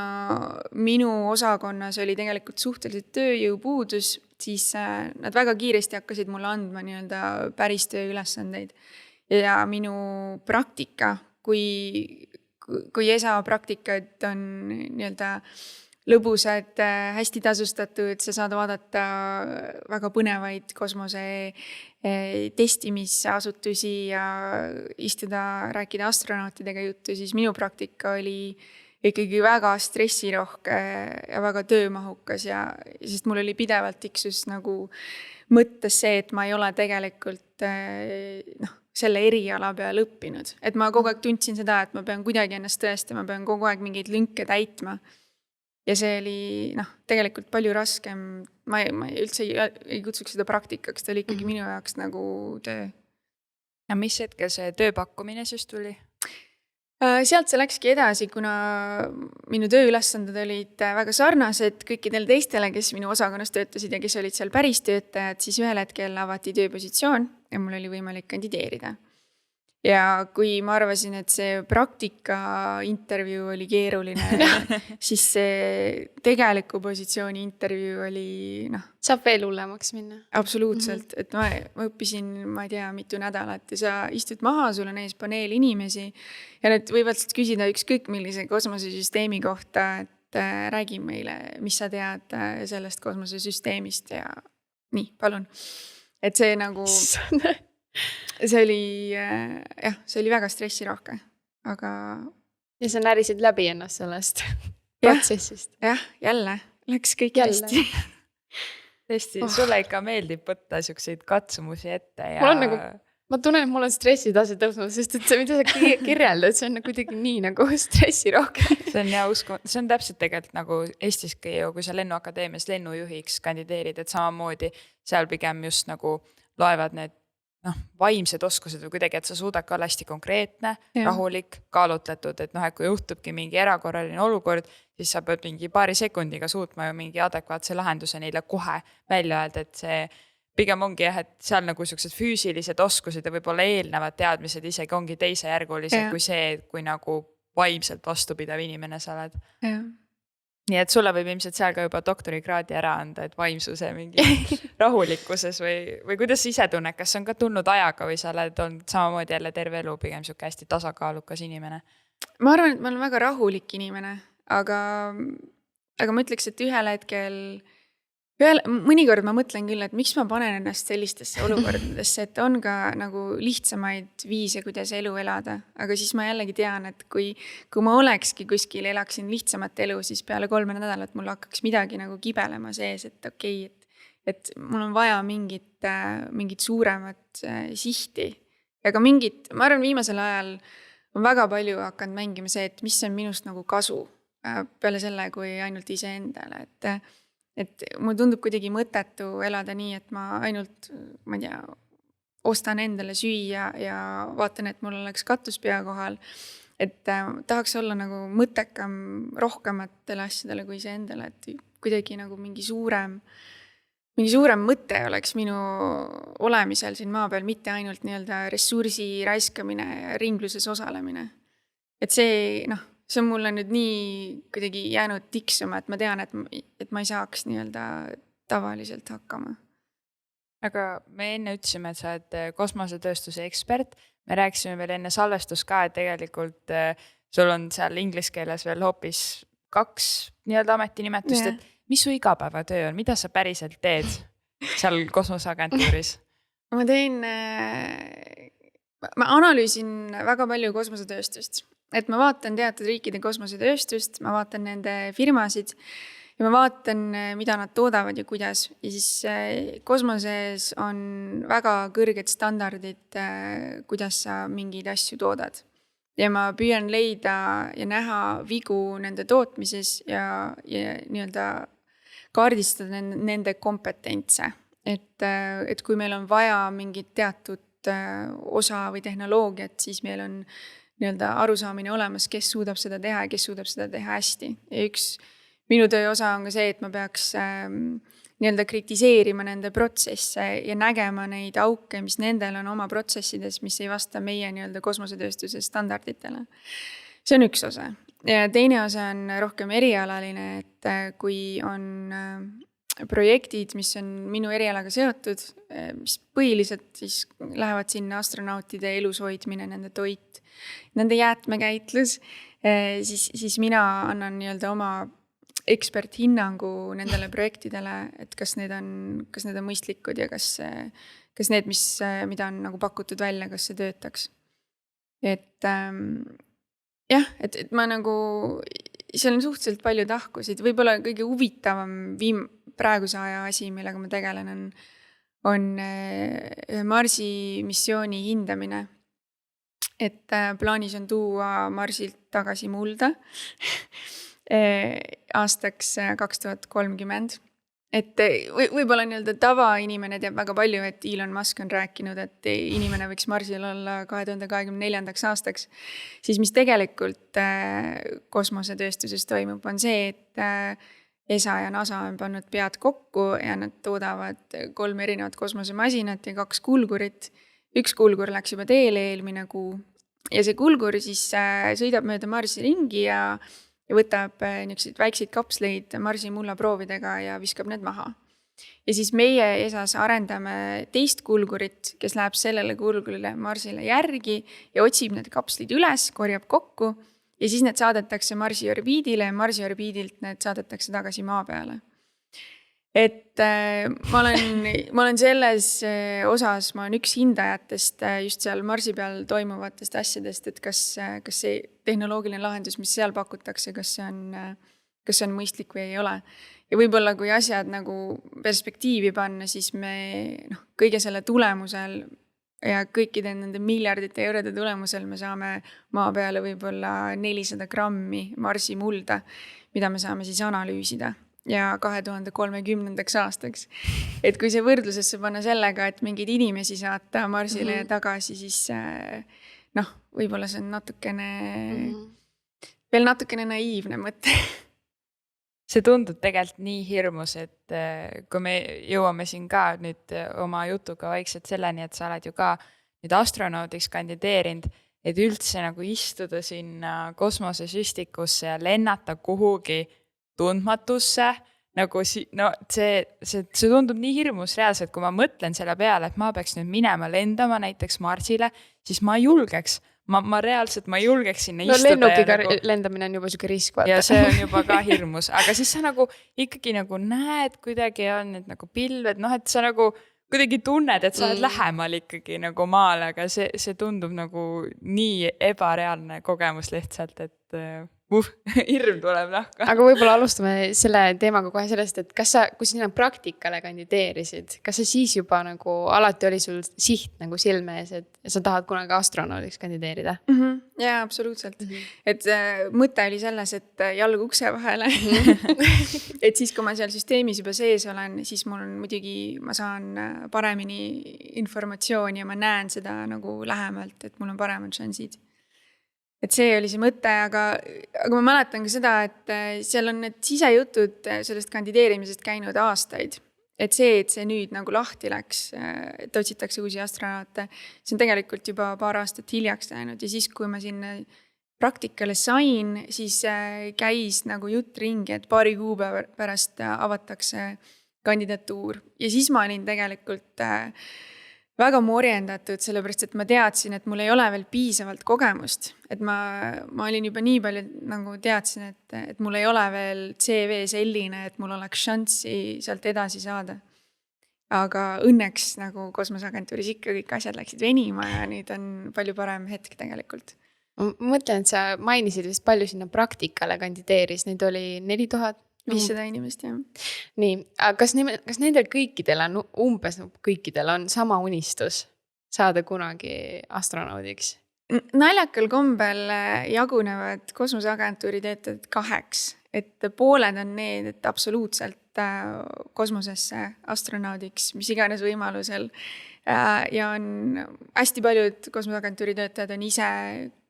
minu osakonnas oli tegelikult suhteliselt tööjõupuudus, siis nad väga kiiresti hakkasid mulle andma nii-öelda päris tööülesandeid. Ja minu praktika, kui ESA praktikad on nii-öelda lõbusad, hästi tasustatud, sa saad vaadata väga põnevaid kosmose testimisasutusi ja istuda, rääkida astronautidega juttu, siis minu praktika oli ikkagi väga stressirohke ja väga töömahukas ja sest mul oli pidevalt tiksus nagu mõttes see, et ma ei ole tegelikult selle eriala peal õppinud. Et ma kogu aeg tundsin seda, et ma pean kuidagi ennast tõestama, ma pean kogu aeg mingeid lünke täitma. Ja see oli tegelikult palju raskem. Ma üldse ei kutsuks seda praktikaks, ta oli ikkagi minu jaoks nagu töö. Ja mis hetkel see tööpakkumine siis tuli? Sealt see läkski edasi, kuna minu tööülesanded olid väga sarnased kõikidele teistele, kes minu osakonnas töötasid ja kes olid seal päris töötajad, siis ühel hetkel avati tööpositsioon ja mul oli võimalik kandideerida. Ja kui ma arvasin, et see praktika intervjuu oli keeruline, siis see tegeliku positsiooni intervjuu oli Saab veel hullemaks minna. Absoluutselt, et ma õppisin, ma ei tea, mitu nädalat ja sa istud maha, sul on ees paneel inimesi ja need võivad küsida ükskõik millise kosmosesüsteemi kohta, et räägi meile, mis sa tead sellest kosmosesüsteemist ja nii, palun. Et see nagu... See oli väga stressirohke, aga... Ja sa närisid läbi ennast sellest protsessist. Jah, jälle, läks kõik hästi. Tõesti, sulle ikka meeldib võtta selliseid katsumusi ette ja... Mul on nagu, ma tunnen, et mul on stressitase tõusnud, sest et see, mida sa kirjeldad, see on kuidagi nii nagu stressirohke. See on täpselt tegelikult nagu Eestiski ju, kui sa lennuakadeemias lennujuhiks kandideerid, et samamoodi seal pigem just nagu loevad need vaimsed oskused või kuidagi, et sa suudad ka olla hästi konkreetne, rahulik, kaalutletud, et et kui juhtubki mingi erakorraline olukord, siis sa pead mingi paari sekundiga suutma ju mingi adekvaatse lahenduse neile kohe välja öelda, et see pigem ongi et seal nagu sellised füüsilised oskused ja võib-olla eelnevad teadmised isegi ongi teisejärgulised kui see, kui nagu vaimselt vastupidav inimene sa oled. Nii et sulle võib ilmselt seal ka juba doktorikraadi ära anda, et vaimsuse mingi rahulikkuses või kuidas ise tunned, kas on ka tulnud ajaga või sa oled olnud samamoodi jälle terve elu pigem siuke hästi tasakaalukas inimene? Ma arvan, et ma olen väga rahulik inimene, aga ma ütleks, et ühel hetkel mõnikord ma mõtlen küll, et miks ma panen ennast sellistesse olukordadesse, et on ka nagu lihtsamaid viise, kuidas elu elada. Aga siis ma jällegi tean, et kui ma olekski kuskil, elaksin lihtsamat elu, siis peale 3 nädalat mul hakkaks midagi nagu kibelema sees, et okei, et mul on vaja mingit suuremat sihti. Ja ka ma arvan, viimasel ajal on väga palju hakanud mängima see, et mis on minust nagu kasu peale selle, kui ainult ise endale, et mul tundub kuidagi mõttetu elada nii, et ma ainult, ma ei tea, ostan endale süüa ja vaatan, et mul oleks katus pea kohal. Et tahaks olla nagu mõttekam rohkematele asjadele kui see endale, et kuidagi nagu mingi suurem mõte oleks minu olemisel siin maa peal, mitte ainult nii-öelda ressursi raiskamine ja ringluses osalemine. Et see on mulle nüüd nii kuidagi jäänud tiksuma, et ma tean, et ma ei saaks nii-öelda tavaliselt hakkama. Aga me enne ütlesime, et sa oled kosmosetööstuse ekspert. Me rääkisime veel enne salvestus ka, et tegelikult sul on seal inglise keeles veel hoopis 2 nii-öelda ametinimetust, et mis su igapäevatöö on? Mida sa päriselt teed seal kosmoseagentuuris? Ma analüüsin väga palju kosmosetööstust. Et ma vaatan teatud riikide kosmosetööstust, ma vaatan nende firmasid ja ma vaatan, mida nad toodavad ja kuidas. Ja siis kosmoses on väga kõrged standardid, kuidas sa mingeid asju toodad. Ja ma püüan leida ja näha vigu nende tootmises ja nii-öelda kaardistada nende kompetentse. Et kui meil on vaja mingit teatud osa või tehnoloogiat, siis meil on nii-öelda arusaamine olemas, kes suudab seda teha ja kes suudab seda teha hästi. Ja üks minu töö osa on ka see, et ma peaks nii-öelda kritiseerima nende protsesse ja nägema neid auke, mis nendel on oma protsessides, mis ei vasta meie nii-öelda kosmosetööstuse standarditele. See on üks osa. Ja teine osa on rohkem erialaline, et kui on projektid, mis on minu erialaga seotud, mis põhiliselt siis lähevad sinna astronautide elus hoidmine, nende toit, nende jäätmekäitlus, siis mina annan nii-öelda oma eksperthinnangu nendele projektidele, et kas need on mõistlikud ja kas need, mida on nagu pakutud välja, kas see töötaks. Et jah, et ma nagu, seal on suhteliselt palju tahkusid, võib-olla kõige huvitavam praeguse aja asi, millega ma tegelen, on Marsi missiooni hindamine. Et plaanis on tuua Marsilt tagasi mulda aastaks 2030. Et võib-olla nii-öelda tavainimene teab väga palju, et Elon Musk on rääkinud, et inimene võiks Marsil olla 2024. aastaks. Siis mis tegelikult kosmosetööstuses toimub, on see, et ESA ja NASA on pannud pead kokku ja nad toodavad 3 erinevat kosmosemasinat ja 2 kulgurit. Üks kulgur läks juba teele eelmine kuu ja see kulgur siis sõidab mööda Marsi ringi ja võtab niisuguseid väikseid kapsleid Marsi mullaproovidega ja viskab need maha. Ja siis meie ESA-s arendame teist kulgurit, kes läheb sellele kulgurile Marsile järgi ja otsib need kapslid üles, korjab kokku ja siis need saadetakse Marsi orbiidile ja Marsi orbiidilt need saadetakse tagasi maa peale. Et ma olen selles osas, ma olen üks hindajatest just seal Marsi peal toimuvatest asjadest, et kas see tehnoloogiline lahendus, mis seal pakutakse, kas see on mõistlik või ei ole. Ja võib-olla kui asjad nagu perspektiivi panna, siis me kõige selle tulemusel ja kõikide nende miljardite eurode tulemusel me saame maa peale võib-olla 400 grammi Marsi mulda, mida me saame siis analüüsida. Ja 2030. aastaks. Et kui see võrdlusesse panna sellega, et mingeid inimesi saata Marsile tagasi, siis võib-olla see on veel natukene naiivne mõte. See tundub tegelikult nii hirmus, et kui me jõuame siin ka nüüd oma jutuga vaikselt selleni, et sa oled ju ka nüüd astronaudiks kandideerinud, et üldse nagu istuda sinna kosmosesüstikusse ja lennata kuhugi tundmatusse, nagu see tundub nii hirmus reaalselt, kui ma mõtlen selle peale, et ma peaks nüüd minema lendama näiteks Marsile, siis ma julgeks, ma reaalselt ei julgeks sinna istuda. Lennukiga lendamine on juba siuke risk, vaata. Ja see on juba ka hirmus, aga siis sa nagu ikkagi nagu näed kuidagi on need nagu pilved, et sa nagu kuidagi tunned, et sa oled lähemal ikkagi nagu maale, aga see tundub nagu nii ebareaalne kogemus lihtsalt, et hirm tuleb nahka. Aga võib-olla alustame selle teemaga kohe sellest, et kui sa sinna praktikale kandideerisid, kas sa siis juba nagu alati oli sul siht nagu silme ees, et sa tahad kunagi astronaudiks kandideerida? Jaa, absoluutselt. Et mõte oli selles, et jalg ukse vahele. Et siis, kui ma seal süsteemis juba sees olen, siis ma saan paremini informatsiooni ja ma näen seda nagu lähemalt, et mul on paremad šansid. Et see oli see mõte, aga ma mäletan ka seda, et seal on need sisejutud sellest kandideerimisest käinud aastaid. Et see nüüd nagu lahti läks, et otsitakse uusi astronaute, see on tegelikult juba paar aastat hiljaks läinud. Ja siis, kui ma sinna praktikale sain, siis käis nagu jutt ringi, et paari kuu pärast avatakse kandidatuur. Ja siis ma olin tegelikult väga morjendatud, sellepärast, et ma teadsin, et mul ei ole veel piisavalt kogemust. Et ma olin juba nii palju nagu teadsin, et mul ei ole veel CV selline, et mul oleks šanssi sealt edasi saada. Aga õnneks nagu kosmoseagentuuris ikka kõik asjad läksid venima ja nüüd on palju parem hetk tegelikult. Ma mõtlen, et sa mainisid vist palju sinna praktikale kandideeris, neid oli 4500 inimest, jah. Nii, aga kas nendel kõikidel on, umbes kõikidel on sama unistus saada kunagi astronaudiks? Naljakal kombel jagunevad kosmoseagentuuri töötajad 2, et pooled on need, et absoluutselt kosmosesse astronaudiks, mis iganes võimalusel. Ja on hästi paljud kosmoseagentuuri töötajad on ise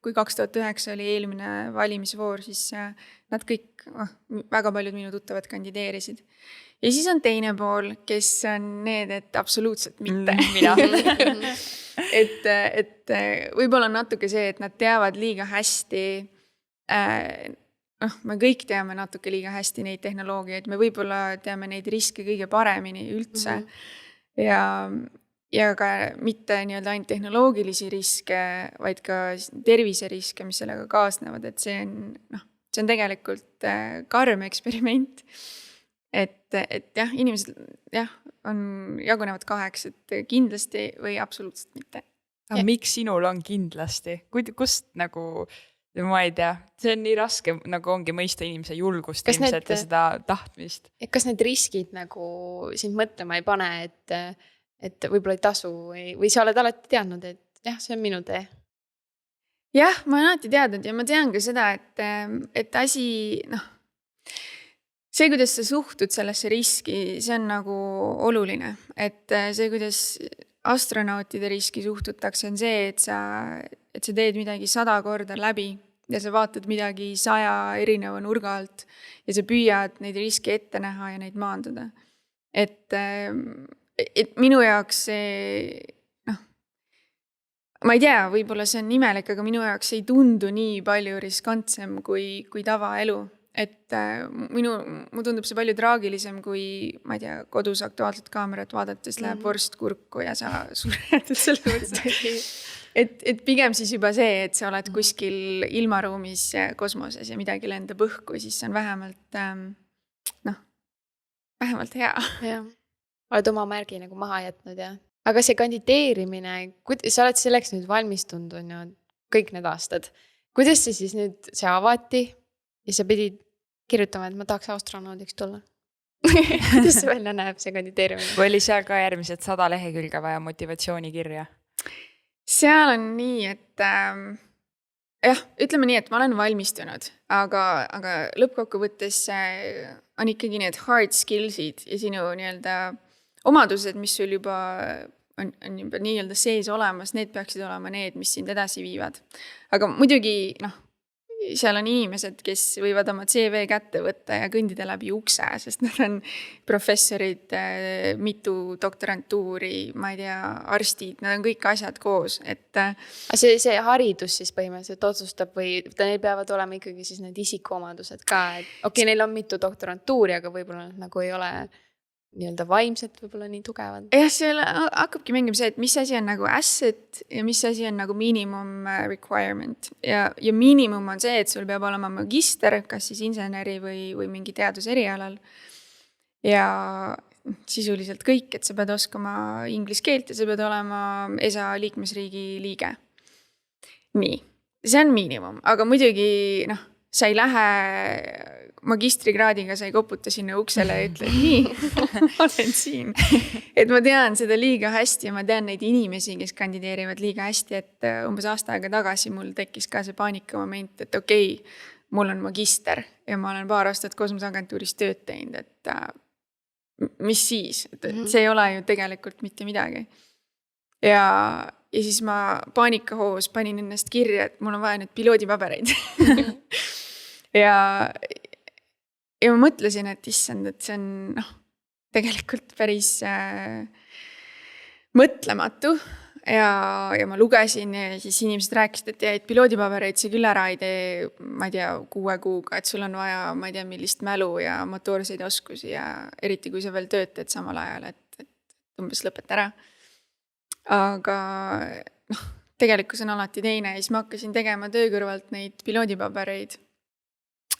kui 2009 oli eelmine valimisvoor, siis nad kõik, väga paljud minu tuttavad kandideerisid. Ja siis on teine pool, kes on need, et absoluutselt mitte. Mina. et võib-olla on natuke see, et nad teavad liiga hästi, me kõik teame natuke liiga hästi neid tehnoloogiaid, me võib-olla teame neid riske kõige paremini üldse. Ja ka mitte nii-öelda ainult tehnoloogilisi riske, vaid ka terviseriske, mis sellega kaasnevad, et see on tegelikult karm eksperiment. Et jah, inimesed jagunevad kaheks, et kindlasti või absoluutselt mitte. Aga miks sinul on kindlasti? Kust nagu, ma ei tea, see on nii raske, nagu ongi mõista inimese julgust ilmselt ja seda tahtmist. Kas need riskid nagu sind mõtlema ei pane, et võib-olla ei tasu või sa oled alati teadnud, et jah, see on minu tee? Jah, ma olen alati teadnud ja ma tean ka seda, et asi, see, kuidas sa suhtud sellesse riski, see on nagu oluline. Et see, kuidas astronautide riski suhtutakse, on see, et sa teed midagi 100 korda läbi ja sa vaatad midagi 100 erineva nurga alt ja sa püüad neid riske ette näha ja neid maandada. Et minu jaoks see, ma ei tea, võib-olla see on imelik, aga minu jaoks ei tundu nii palju riskantsem kui tavaelu. Et mu tundub see palju traagilisem, kui ma ei tea, kodus Aktuaalset kaamerat vaadates läheb vorst kurku ja sa sured selles mõttes. Et pigem siis juba see, et sa oled kuskil ilmaruumis kosmoses ja midagi lendab õhku, siis see on vähemalt hea. Jah, oled oma märgi nagu maha jätnud ja. Aga see kandideerimine, sa oled selleks nüüd valmistunud on ju kõik need aastad. Kuidas see nüüd avati? Ja sa pidid kirjutama, et ma tahaks astronaudiks tulla. Kuidas see välja näeb, see kandideerimine? Või oli seal ka järgmised 100 lehekülge vaja motivatsioonikirja? Seal on nii, et ütleme nii, et ma olen valmistunud, aga lõppkokkuvõttes on ikkagi need hard skillsid ja sinu nii-öelda omadused, mis sul juba on juba nii-öelda sees olemas, need peaksid olema need, mis sind edasi viivad. Aga muidugi, seal on inimesed, kes võivad oma CV kätte võtta ja kõndida läbi ukse, sest nad on professorid, mitu doktorantuuri, ma ei tea, arstid, nad on kõik asjad koos. See haridus siis põhimõtteliselt otsustab või neil peavad olema ikkagi siis need isikuomadused ka, et neil on mitu doktorantuuri, aga võib-olla nagu ei ole nii-öelda vaimselt võib-olla nii tugevad. Jah, seal hakkabki mängima see, et mis asi on nagu asset ja mis asi on nagu minimum requirement. Ja minimum on see, et sul peab olema magister, kas siis inseneri või mingi teaduserialal. Ja sisuliselt kõik, et sa pead oskama inglise keelt ja sa pead olema ESA liikmesriigi liige. Nii, see on miinimum, aga muidugi sa ei lähe magistrikraadiga, sa ei koputa sinna uksele ja ütle, nii, olen siin. Et ma tean seda liiga hästi ja ma tean neid inimesi, kes kandideerivad liiga hästi, et umbes aasta aega tagasi mul tekkis ka see paanikamoment, et mul on magister ja ma olen 2 aastat kosmoseagentuuris tööd teinud, et mis siis? Et see ei ole ju tegelikult mitte midagi. Ja siis ma paanikahoos panin ennast kirja, et mul on vaja nüüd piloodipabereid. Ja ma mõtlesin, et issand, et see on tegelikult päris mõtlematu ja ma lugesin ja siis inimesed rääkisid, et piloodipabereid see küll ära ei tee, ma ei tea, 6 kuuga, et sul on vaja, ma ei tea, millist mälu ja motoorseid oskusi ja eriti kui sa veel töötad samal ajal, et umbes lõpeta ära. Aga tegelikkus on alati teine ja siis ma hakkasin tegema töö kõrvalt neid piloodipabereid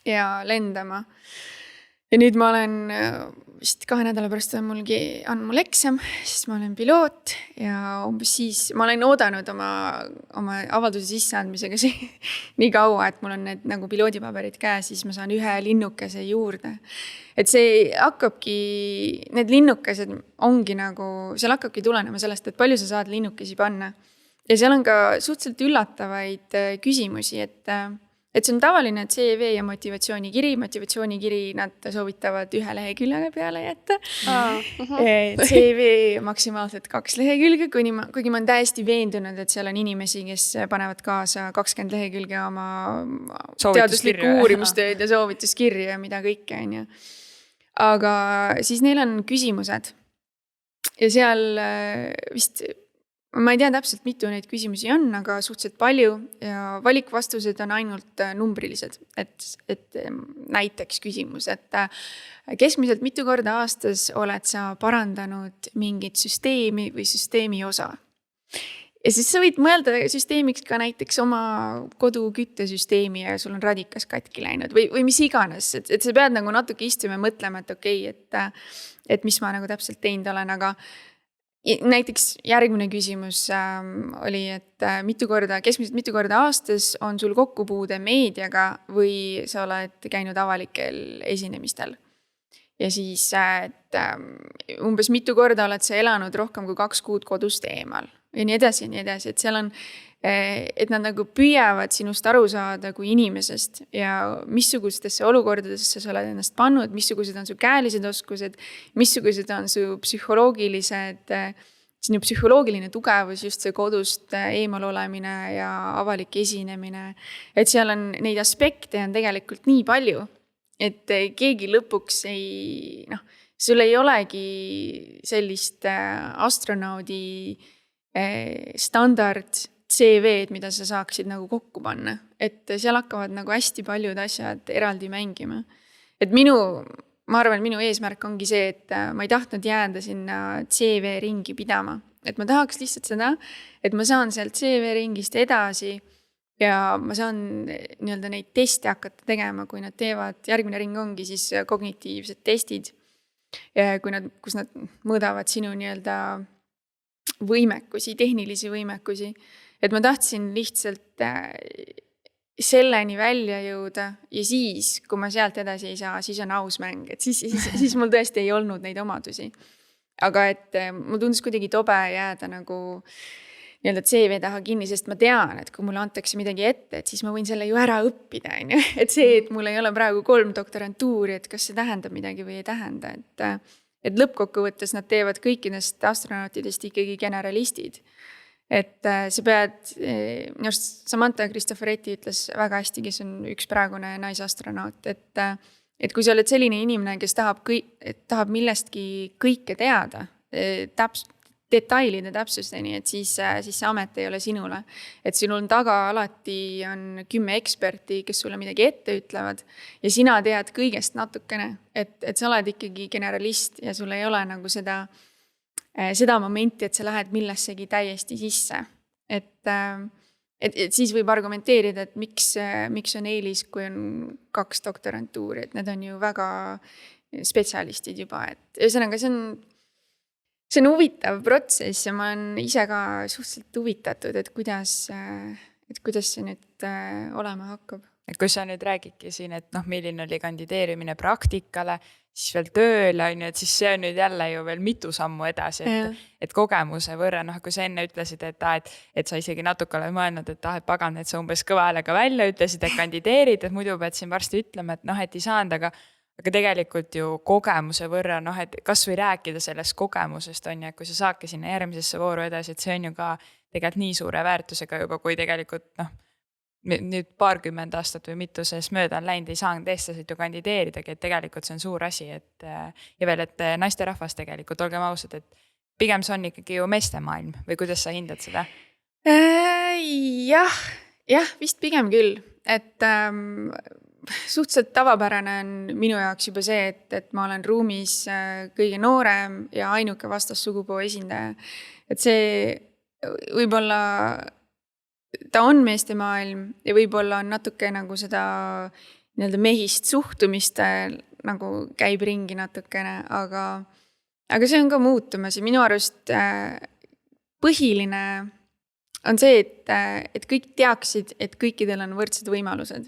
ja lendama. Ja nüüd ma olen vist 2 nädala pärast on mul eksam, siis ma olen piloot ja umbes siis ma olen oodanud oma avalduse sisseandmisega nii kaua, et mul on need nagu piloodipaberid käes, siis ma saan 1 linnukese juurde. Et see hakkabki, need linnukesed ongi nagu, seal hakkabki tulenema sellest, et palju sa saad linnukesi panna. Ja seal on ka suhteliselt üllatavaid küsimusi, et et see on tavaline CV ja motivatsioonikiri nad soovitavad 1 leheküljele peale jätta. CV maksimaalselt 2 lehekülge, kuigi ma olen täiesti veendunud, et seal on inimesi, kes panevad kaasa 20 lehekülge oma teaduslikku uurimustööd ja soovituskirju ja mida kõike, on ju. Aga siis neil on küsimused ja seal vist ma ei tea täpselt, mitu neid küsimusi on, aga suhteliselt palju ja valikvastused on ainult numbrilised. Et näiteks küsimus, et keskmiselt mitu korda aastas oled sa parandanud mingit süsteemi või süsteemi osa. Ja siis sa võid mõelda süsteemiks ka näiteks oma kodu küttesüsteemi ja sul on radikas katki läinud või mis iganes. Et sa pead nagu natuke istuma ja mõtlema, et okei, et mis ma nagu täpselt teinud olen, aga näiteks järgmine küsimus oli, et keskmiselt mitu korda aastas on sul kokkupuude meediaga või sa oled käinud avalikel esinemistel. Ja siis, et umbes mitu korda oled sa elanud rohkem kui 2 kuud kodust eemal ja nii edasi, et seal on, et nad nagu püüavad sinust aru saada kui inimesest ja missugustesse olukordadesse sa oled ennast pannud, missugused on su käelised oskused, missugused on su sinu psühholoogiline tugevus, just see kodust eemal olemine ja avalik esinemine. Et seal on neid aspekte on tegelikult nii palju, et keegi lõpuks sul ei olegi sellist astronaudi standard CV-d, mida sa saaksid nagu kokku panna. Et seal hakkavad nagu hästi paljud asjad eraldi mängima. Et ma arvan, minu eesmärk ongi see, et ma ei tahtnud jääda sinna CV ringi pidama. Et ma tahaks lihtsalt seda, et ma saan sealt CV ringist edasi ja ma saan nii-öelda neid teste hakata tegema, kui nad teevad, järgmine ring ongi siis kognitiivsed testid, kus nad mõõdavad sinu nii-öelda võimekusi, tehnilisi võimekusi. Et ma tahtsin lihtsalt selleni välja jõuda ja siis, kui ma sealt edasi ei saa, siis on aus mäng. Et siis mul tõesti ei olnud neid omadusi. Aga et mul tundus kuidagi tobe jääda nagu nii-öelda CV taha kinni, sest ma tean, et kui mulle antakse midagi ette, et siis ma võin selle ju ära õppida. Et see, et mul ei ole praegu 3 doktorantuuri, et kas see tähendab midagi või ei tähenda. Et lõppkokkuvõttes nad teevad kõikidest astronautidest ikkagi generalistid. Et sa pead, minu arust Samantha Cristoforetti ütles väga hästi, kes on üks praegune naisastronaut, et kui sa oled selline inimene, kes tahab millestki kõike teada, detailide täpsusteni, et siis see amet ei ole sinule. Et sinul on taga alati on 10 eksperti, kes sulle midagi ette ütlevad ja sina tead kõigest natukene, et sa oled ikkagi generalist ja sul ei ole nagu seda momenti, et sa lähed millessegi täiesti sisse. Et siis võib argumenteerida, et miks on eelis, kui on 2 doktorantuuri, et need on ju väga spetsialistid juba. Et ühesõnaga, see on huvitav protsess ja ma olen ise ka suhteliselt huvitatud, et kuidas see nüüd olema hakkab. Et kui sa nüüd räägidki siin, et milline oli kandideerimine praktikale, siis veel tööle, et siis see on nüüd jälle ju veel mitu sammu edasi, et kogemuse võrra, kui sa enne ütlesid, et sa isegi natuke oled mõelnud, et pagan, et sa umbes kõva häälega välja ütlesid, et kandideerid, et muidu pead siin varsti ütlema, et ei saanud, aga tegelikult ju kogemuse võrra, et kas või rääkida sellest kogemusest on ja kui sa saadki sinna järgmisesse vooru edasi, et see on ju ka tegelikult nii suure väärtusega juba, kui tegelikult nüüd 20 aastat või mitu sellest mööda on läinud, ei saanud eestlased ju kandideeridagi, et tegelikult see on suur asi, ja veel, et naisterahvas tegelikult, olgem ausad, et pigem see on ikkagi ju meestemaailm või kuidas sa hindad seda? Jah, vist pigem küll, et suhteliselt tavapärane on minu jaoks juba see, et ma olen ruumis kõige noorem ja ainuke vastassugupoo esindaja. Et see võib-olla ta on meestemaailm ja võib-olla on natuke nagu seda nii-öelda mehist suhtumist nagu käib ringi natukene, aga see on ka muutumas ja minu arust põhiline on see, et kõik teaksid, et kõikidel on võrdsed võimalused.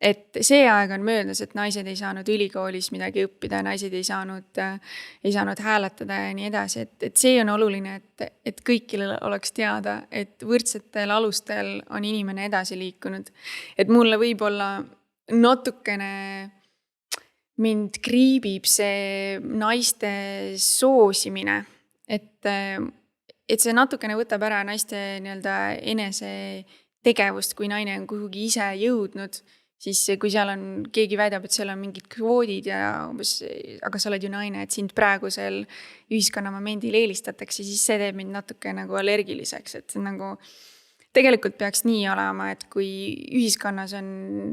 et see aeg on möödas, et naised ei saanud ülikoolis midagi õppida, naised ei saanud hääletada ja nii edasi, et see on oluline, et kõikidel oleks teada, et võrdsetel alustel on inimene edasi liikunud. Et mulle võib-olla natukene mind kriibib see naiste soosimine, et see natukene võtab ära naiste nii-öelda enese tegevust, kui naine on kuhugi ise jõudnud, siis kui seal on, keegi väidab, et seal on mingid kvoodid ja umbes, aga sa oled ju naine, et sind praegusel ühiskonnamomendil eelistatakse, siis see teeb mind natuke nagu allergiliseks, et nagu tegelikult peaks nii olema, et kui ühiskonnas on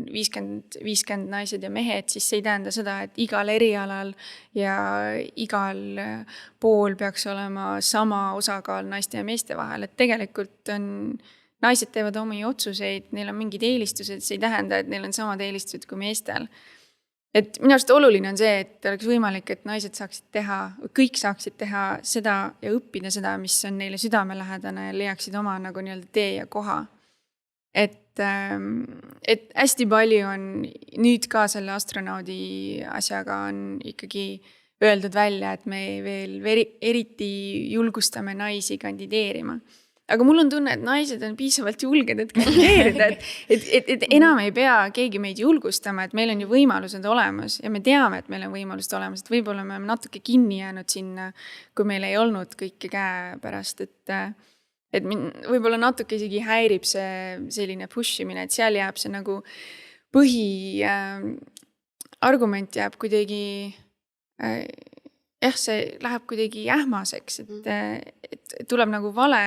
50 naised ja mehed, siis see ei tähenda seda, et igal erialal ja igal pool peaks olema sama osakaal naiste ja meeste vahel, et tegelikult on naised teevad omi otsuseid, neil on mingid eelistused, see ei tähenda, et neil on samad eelistused kui meestel. Et minu arust oluline on see, et oleks võimalik, et naised saaksid teha, kõik saaksid teha seda ja õppida seda, mis on neile südamelähedane ja leiaksid oma nagu nii-öelda tee ja koha. Et hästi palju on nüüd ka selle astronaudi asjaga on ikkagi öeldud välja, et me veel eriti julgustame naisi kandideerima. Aga mul on tunne, et naised on piisavalt julged, et kandideerida, et enam ei pea keegi meid julgustama, et meil on ju võimalused olemas ja me teame, et meil on võimalused olemas, et võib-olla me oleme natuke kinni jäänud sinna, kui meil ei olnud kõike käepärast, et võib-olla natuke isegi häirib see selline push imine, et seal jääb see nagu argument jääb kuidagi see läheb kuidagi ähmaseks, et tuleb nagu vale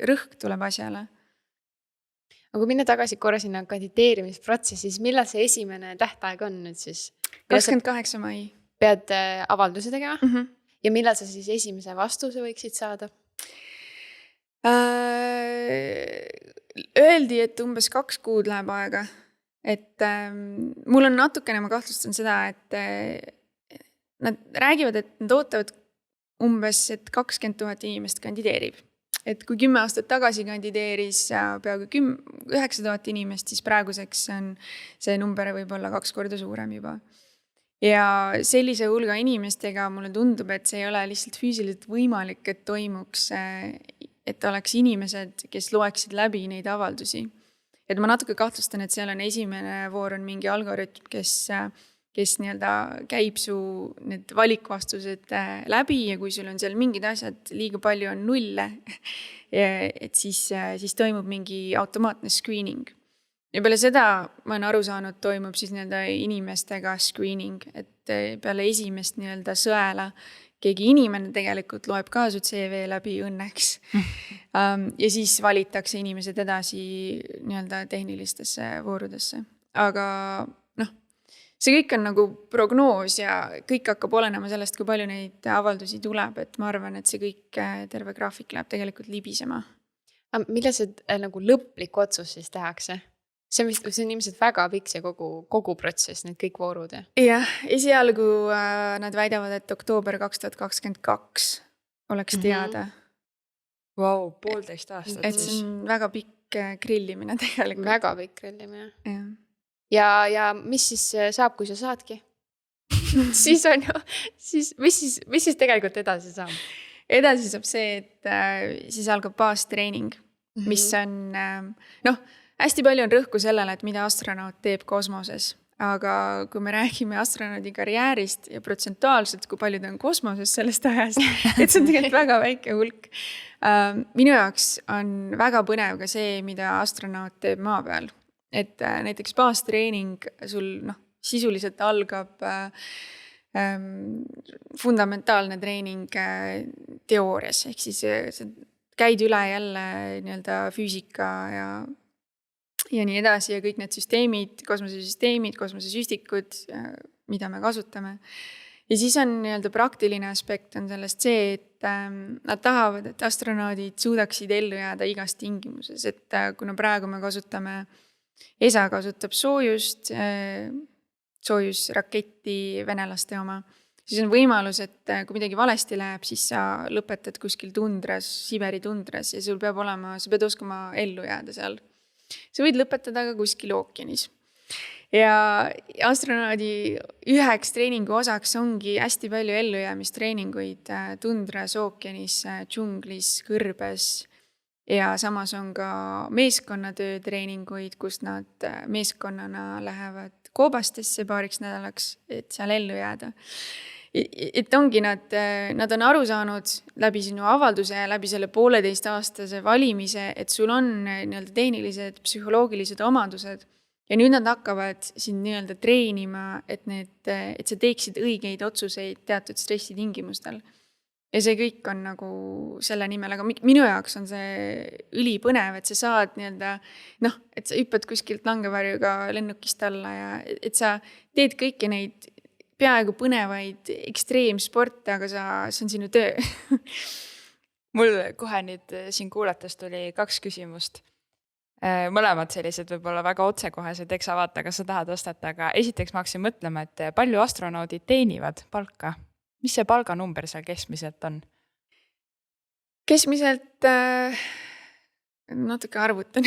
rõhk tuleb asjale. Aga kui minna tagasi korra sinna kandideerimisprotsessi, siis millal see esimene tähtaeg on nüüd siis? 28. mai. Pead avalduse tegema? Ja millal sa siis esimese vastuse võiksid saada? Öeldi, et umbes 2 kuud läheb aega. Et mul on natukene, ma kahtlustan seda, et nad räägivad, et nad ootavad umbes, et 20 000 inimest kandideerib. Et kui 10 aastat tagasi kandideeris peaaegu 9 000 inimest, siis praeguseks on see number võib-olla 2 korda suurem juba. Ja sellise hulga inimestega mulle tundub, et see ei ole lihtsalt füüsiliselt võimalik, et toimuks, et oleks inimesed, kes loeksid läbi neid avaldusi. Et ma natuke kahtlustan, et seal on esimene voor on mingi algoritm, kes nii-öelda käib su need valikvastused läbi ja kui sul on seal mingid asjad, liiga palju on nulle, et siis toimub mingi automaatne screening. Ja peale seda, ma olen aru saanud, toimub siis nii-öelda inimestega screening, et peale esimest nii-öelda sõela keegi inimene tegelikult loeb ka su CV läbi õnneks. Ja siis valitakse inimesed edasi nii-öelda tehnilistesse voorudesse. Aga see kõik on nagu prognoos ja kõik hakkab olenema sellest, kui palju neid avaldusi tuleb, et ma arvan, et see kõik terve graafik läheb tegelikult libisema. Millal see nagu lõplik otsus siis tehakse? See on ilmselt väga pikk see kogu protsess, need kõik voorud. Jah, esialgu nad väidavad, et oktoober 2022 oleks teada. Vau, 1,5 aastat. Et see on väga pikk grillimine tegelikult. Väga pikk grillimine. Jah. Ja mis siis saab, kui sa saadki? Siis on ju, mis siis tegelikult edasi saab? Edasi saab see, et siis algab baastreening, mis on, hästi palju on rõhku sellele, et mida astronaut teeb kosmoses. Aga kui me räägime astronaudi karjäärist ja protsentuaalselt, kui palju ta on kosmoses sellest ajast, et see on tegelikult väga väike hulk. Minu jaoks on väga põnev ka see, mida astronaut teeb maa peal. Et näiteks baastreening sul sisuliselt algab fundamentaalne treening teoorias, ehk siis sa käid üle jälle nii-öelda füüsika ja nii edasi ja kõik need süsteemid, kosmosesüstikud, mida me kasutame. Ja siis on nii-öelda praktiline aspekt on sellest see, et nad tahavad, et astronaadid suudaksid ellu jääda igas tingimuses, et kuna praegu me kasutame ESA kasutab soojusraketti venelaste oma, siis on võimalus, et kui midagi valesti läheb, siis sa lõpetad kuskil tundras, Siberi tundras ja sa pead oskama ellu jääda seal. Sa võid lõpetada ka kuskil ookeanis. ja astronaudi üheks treeningu osaks ongi hästi palju ellujäämistreeninguid tundras, ookeanis, džunglis, kõrbes. Ja samas on ka meeskonnatöö treeninguid, kus nad meeskonnana lähevad koobastesse paariks nädalaks, et seal ellu jääda. Et ongi nad on aru saanud läbi sinu avalduse ja läbi selle 1,5-aastase valimise, et sul on nii-öelda tehnilised, psühholoogilised omadused. Ja nüüd nad hakkavad sind nii-öelda treenima, et sa teeksid õigeid otsuseid teatud stressitingimustel. Ja see kõik on nagu selle nimel, aga minu jaoks on see ülipõnev, et sa saad nii-öelda, et sa hüppad kuskilt langevarjuga lennukist alla ja et sa teed kõiki neid peaaegu põnevaid ekstreemsporte, aga see on sinu töö. Mul kohe nüüd siin kuulates tuli 2 küsimust. Mõlemad sellised võib-olla väga otsekohesed, eks vaata, kas sa tahad vastata, aga esiteks ma hakkasin mõtlema, et palju astronaudid teenivad palka? Mis see palganumber seal keskmiselt on? Keskmiselt natuke arvutan.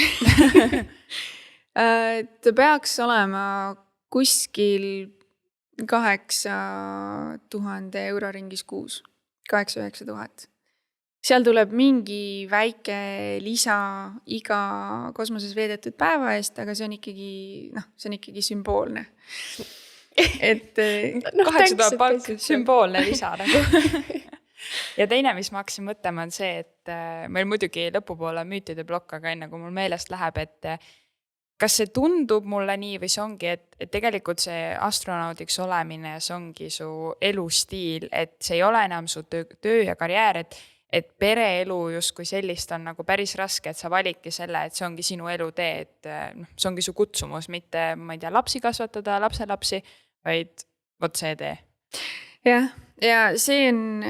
Ta peaks olema kuskil 8,000 euro ringis kuus, 8-9,000. Seal tuleb mingi väike lisa iga kosmoses veedetud päeva eest, aga see on ikkagi sümboolne. Et 8,000 palk, sümboolne lisa nagu. Ja teine, mis ma hakkasin mõtlema, on see, et meil muidugi lõpupoole müütide blokk, aga enne kui mul meelest läheb, et kas see tundub mulle nii või see ongi, et tegelikult see astronaudiks olemine, see ongi su elustiil, et see ei ole enam su töö ja karjäär, et pereelu justkui sellist on nagu päris raske, et sa validki selle, et see ongi sinu elutee, et see ongi su kutsumus, mitte, ma ei tea, lapsi kasvatada, lapselapsi, vaid vot see tee. Jah, ja see on,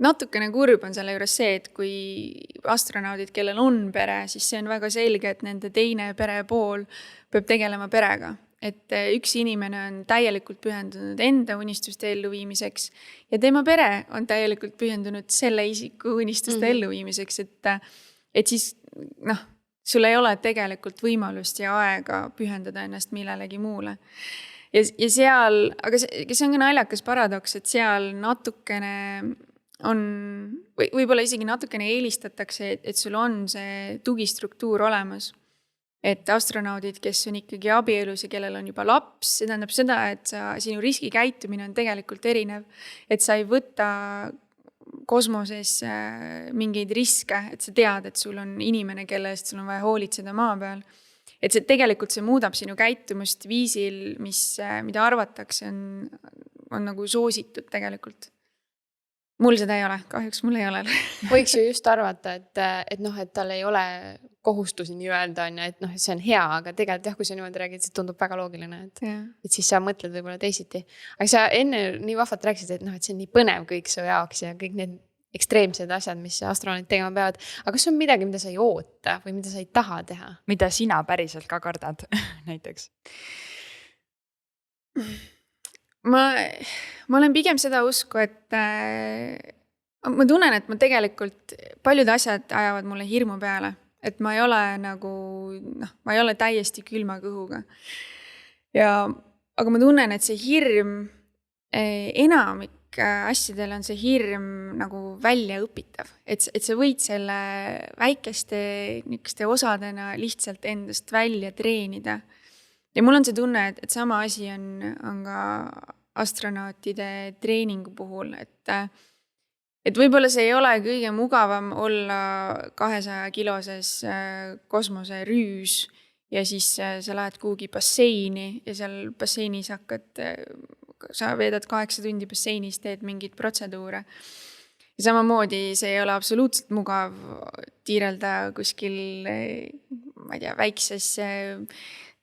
natukene kurb on selle juures see, et kui astronaudid, kellel on pere, siis see on väga selge, et nende teine pere pool peab tegelema perega. Et üks inimene on täielikult pühendunud enda unistuste elluviimiseks ja tema pere on täielikult pühendunud selle isiku unistuste elluviimiseks, et siis sul ei ole tegelikult võimalust ja aega pühendada ennast millelegi muule. Ja seal, aga see on ka naljakas paradoks, et seal natukene on, võib-olla isegi natukene eelistatakse, et sul on see tugistruktuur olemas. Et astronaudid, kes on ikkagi abielus ja kellel on juba laps, see tähendab seda, et sinu riskikäitumine on tegelikult erinev. Et sa ei võta kosmoses mingeid riske, et sa tead, et sul on inimene, kelle eest sul on vaja hoolitseda maa peal. Et see muudab sinu käitumust viisil, mida arvatakse, on nagu soositud tegelikult. Mul seda ei ole, kahjuks mul ei ole. Võiks ju just arvata, et tal ei ole kohustusi nii öelda, et see on hea, aga tegelikult kui sa niimoodi räägid, see tundub väga loogiline, et siis sa mõtled võib-olla teisiti. Aga sa enne nii vahvalt rääkisid, et see on nii põnev kõik su jaoks ja kõik need ekstreemsed asjad, mis astronaudid tegema peavad. Aga kas on midagi, mida sa ei oota või mida sa ei taha teha? Mida sina päriselt ka kardad näiteks? Ma olen pigem seda usku, et ma tunnen, et ma tegelikult paljud asjad ajavad mulle hirmu peale. Et ma ei ole ma ei ole täiesti külma kõhuga. Aga ma tunnen, et see hirm, enamik asjadel on see hirm nagu välja õpitav. Et sa võid selle väikeste osadena lihtsalt endast välja treenida. Ja mul on see tunne, et sama asi on ka astronautide treeningu puhul, et võib-olla see ei ole kõige mugavam olla 200-kiloses kosmoserüüs ja siis sa lähed kuhugi basseini ja seal basseinis sa veedad 8 tundi basseinis, teed mingeid protseduure. Ja samamoodi see ei ole absoluutselt mugav tiirelda kuskil, ma ei tea, väikses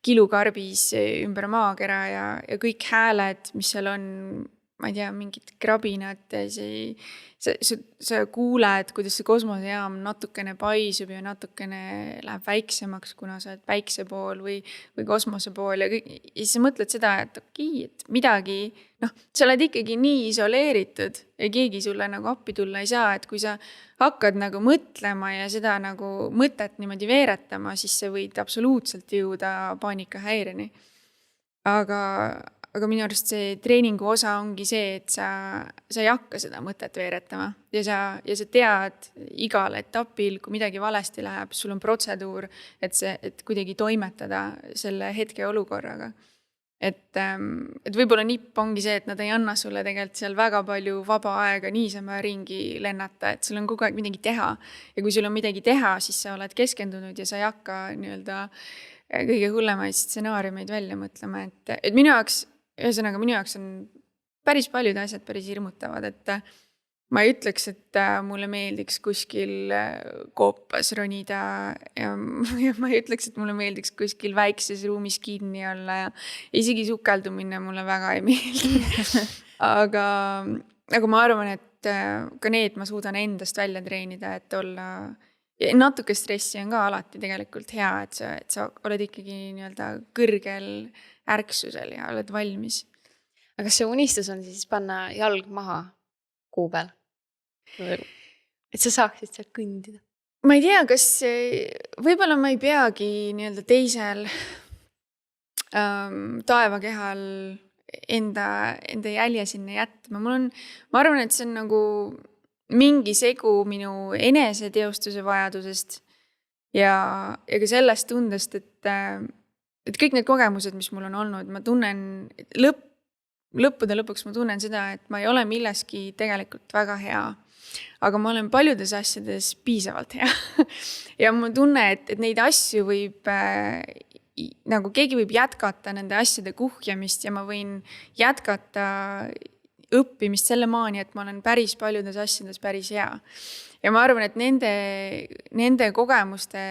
kilukarbis ümber maakera ja kõik hääled, mis seal on, ma ei tea, mingid krabinad, sa kuuled, kuidas see kosmosejaam natukene paisub ja natukene läheb väiksemaks, kuna sa oled päikse pool või kosmose pool ja siis sa mõtled seda, et et midagi, sa oled ikkagi nii isoleeritud ja keegi sulle appi tulla ei saa, et kui sa hakkad mõtlema ja seda mõtet niimoodi veeretama, siis sa võid absoluutselt jõuda paanikahäireni. aga minu arust see treeningu osa ongi see, et sa ei hakka seda mõtet veeretama ja sa tead igal etapil, kui midagi valesti läheb, sul on protseduur, et kuidagi toimetada selle hetke olukorraga. Et võib-olla nipp ongi see, et nad ei anna sulle tegelikult seal väga palju vaba aega niisama ringi lennata, et sul on kogu aeg midagi teha. Ja kui sul on midagi teha, siis sa oled keskendunud ja sa ei hakka nii-öelda kõige hullemaid stsenaariumeid välja mõtlema. Et minu jaoks on päris paljud asjad päris hirmutavad, et ma ei ütleks, et mulle meeldiks kuskil koopas ronida ja ma ei ütleks, et mulle meeldiks kuskil väikses ruumis kinni olla ja isegi sukeldumine mulle väga ei meeldi. aga ma arvan, et ka need ma suudan endast välja treenida, et olla ja natuke stressi on ka alati tegelikult hea, et sa oled ikkagi nii-öelda kõrgel ärksusel ja oled valmis. Aga kas see unistus on siis panna jalg maha kuu peal? Et sa saaksid sealt kõndida? Ma ei tea, kas võib-olla ma ei peagi nii-öelda teisel taevakehal enda jälje sinna jätma. Ma arvan, et see on nagu mingi segu minu eneseteostuse vajadusest ja ka sellest tundest, et kõik need kogemused, mis mul on olnud, ma tunnen lõppude lõpuks ma tunnen seda, et ma ei ole milleski tegelikult väga hea, aga ma olen paljudes asjades piisavalt hea. ja ma tunne, et neid asju võib, nagu keegi võib jätkata nende asjade kuhjamist ja ma võin jätkata õppimist selle maani, et ma olen päris paljudes asjades päris hea. Ja ma arvan, et nende kogemuste,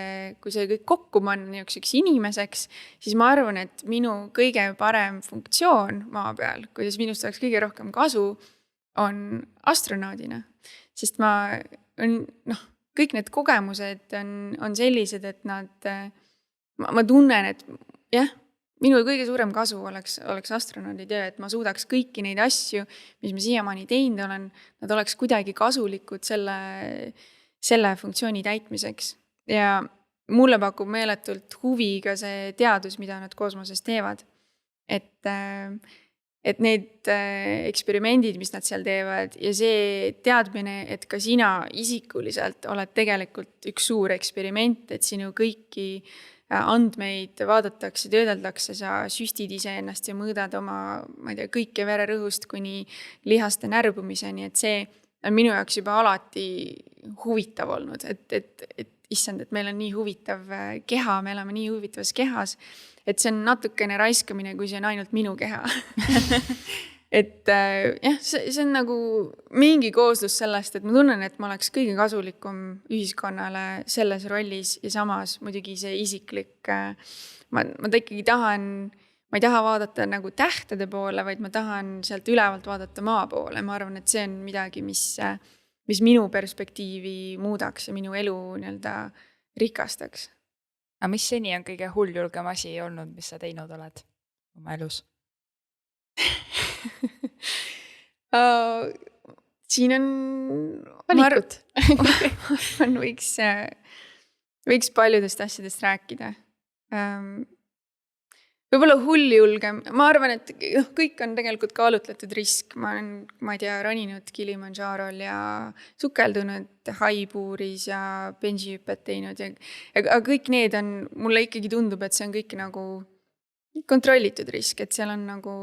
kui see kõik kokku panna niisuguseks inimeseks, siis ma arvan, et minu kõige parem funktsioon maa peal, kuidas minust oleks kõige rohkem kasu, on astronaudina. Sest kõik need kogemused on sellised, et ma tunnen, et jah, minu kõige suurem kasu oleks astronaudi töö, et ma suudaks kõiki neid asju, mis ma siiamaani teinud olen, nad oleks kuidagi kasulikud selle funktsiooni täitmiseks. Ja mulle pakub meeletult huvi ka see teadus, mida nad kosmoses teevad. Et need eksperimendid, mis nad seal teevad ja see teadmine, et ka sina isikuliselt oled tegelikult üks suur eksperiment, et sinu kõiki andmeid vaadatakse, töödeldakse, sa süstid iseennast ja mõõdad oma, ma ei tea, kõike vererõhust kuni lihaste närbumiseni, et see on minu jaoks juba alati huvitav olnud, et issand, et meil on nii huvitav keha, me elame nii huvitavas kehas, et see on natukene raiskamine, kui see on ainult minu keha. Et jah, see on nagu mingi kooslus sellest, et ma tunnen, et ma oleks kõige kasulikum ühiskonnale selles rollis ja samas muidugi see isiklik, ma ikkagi tahan, ma ei taha vaadata nagu tähtede poole, vaid ma tahan sealt ülevalt vaadata maa poole. Ma arvan, et see on midagi, mis minu perspektiivi muudaks ja minu elu nii-öelda rikastaks. Aga mis seni on kõige hulljulgem asi olnud, mis sa teinud oled oma elus? Siin on valikut. võiks paljudest asjadest rääkida. Võib-olla hulljulgem. Ma arvan, et kõik on tegelikult kaalutletud risk. Ma olen, ma ei tea, roninud Kilimanjarol ja sukeldunud haipuuris ja benjihüpet teinud. Aga kõik need on, mulle ikkagi tundub, et see on kõik nagu kontrollitud risk, et seal on nagu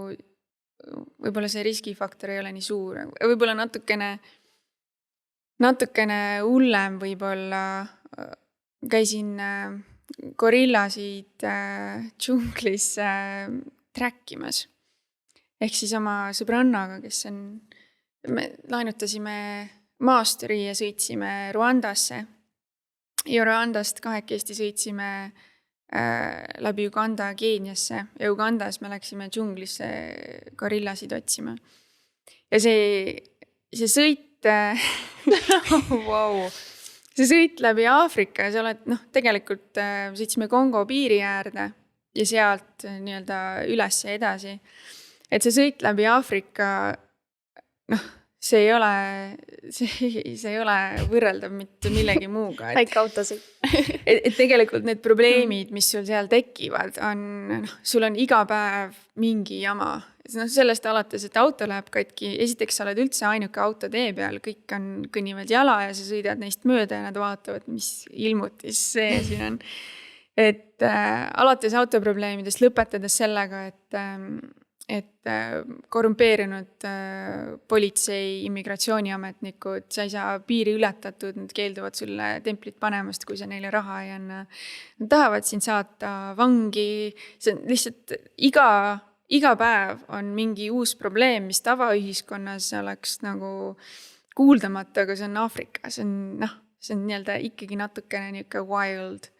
võib-olla see riskifaktor ei ole nii suur. Võib-olla natukene hullem võib-olla käisin gorillasid džunglis träkkimas. Ehk siis oma sõbrannaga, me laenutasime maasturi ja sõitsime Ruandasse. Ja Ruandast kahekesti sõitsime läbi Uganda Keeniasse ja Ugandas me läksime džunglisse gorillasid otsima. Ja see sõit Wow. see sõit läbi Aafrika ja sa oled, tegelikult sõitsime Kongo piiri äärde ja sealt nii-öelda üles ja edasi. Et see sõit läbi Aafrika, see ei ole, see ei ole võrreldav mitte millegi muuga. väike autosid. Et tegelikult need probleemid, mis sul seal tekivad, on, sul on iga päev mingi jama. Sellest alates, et auto läheb katki, esiteks sa oled üldse ainuke auto tee peal, kõik kõnnivad jala ja sa sõidad neist mööda ja nad vaatavad, mis ilmutis see siin on. Et alates autoprobleemidest lõpetades sellega, et korrumpeerinud politsei, immigratsiooniametnikud, sa ei saa piiri ületatud, nad keelduvad sulle templit panemast, kui sa neile raha ei anna. Nad tahavad sind saata vangi, see on lihtsalt iga päev on mingi uus probleem, mis tavaühiskonnas oleks nagu kuuldamata, aga see on Aafrika, see on nii-öelda ikkagi natukene niisugune wild.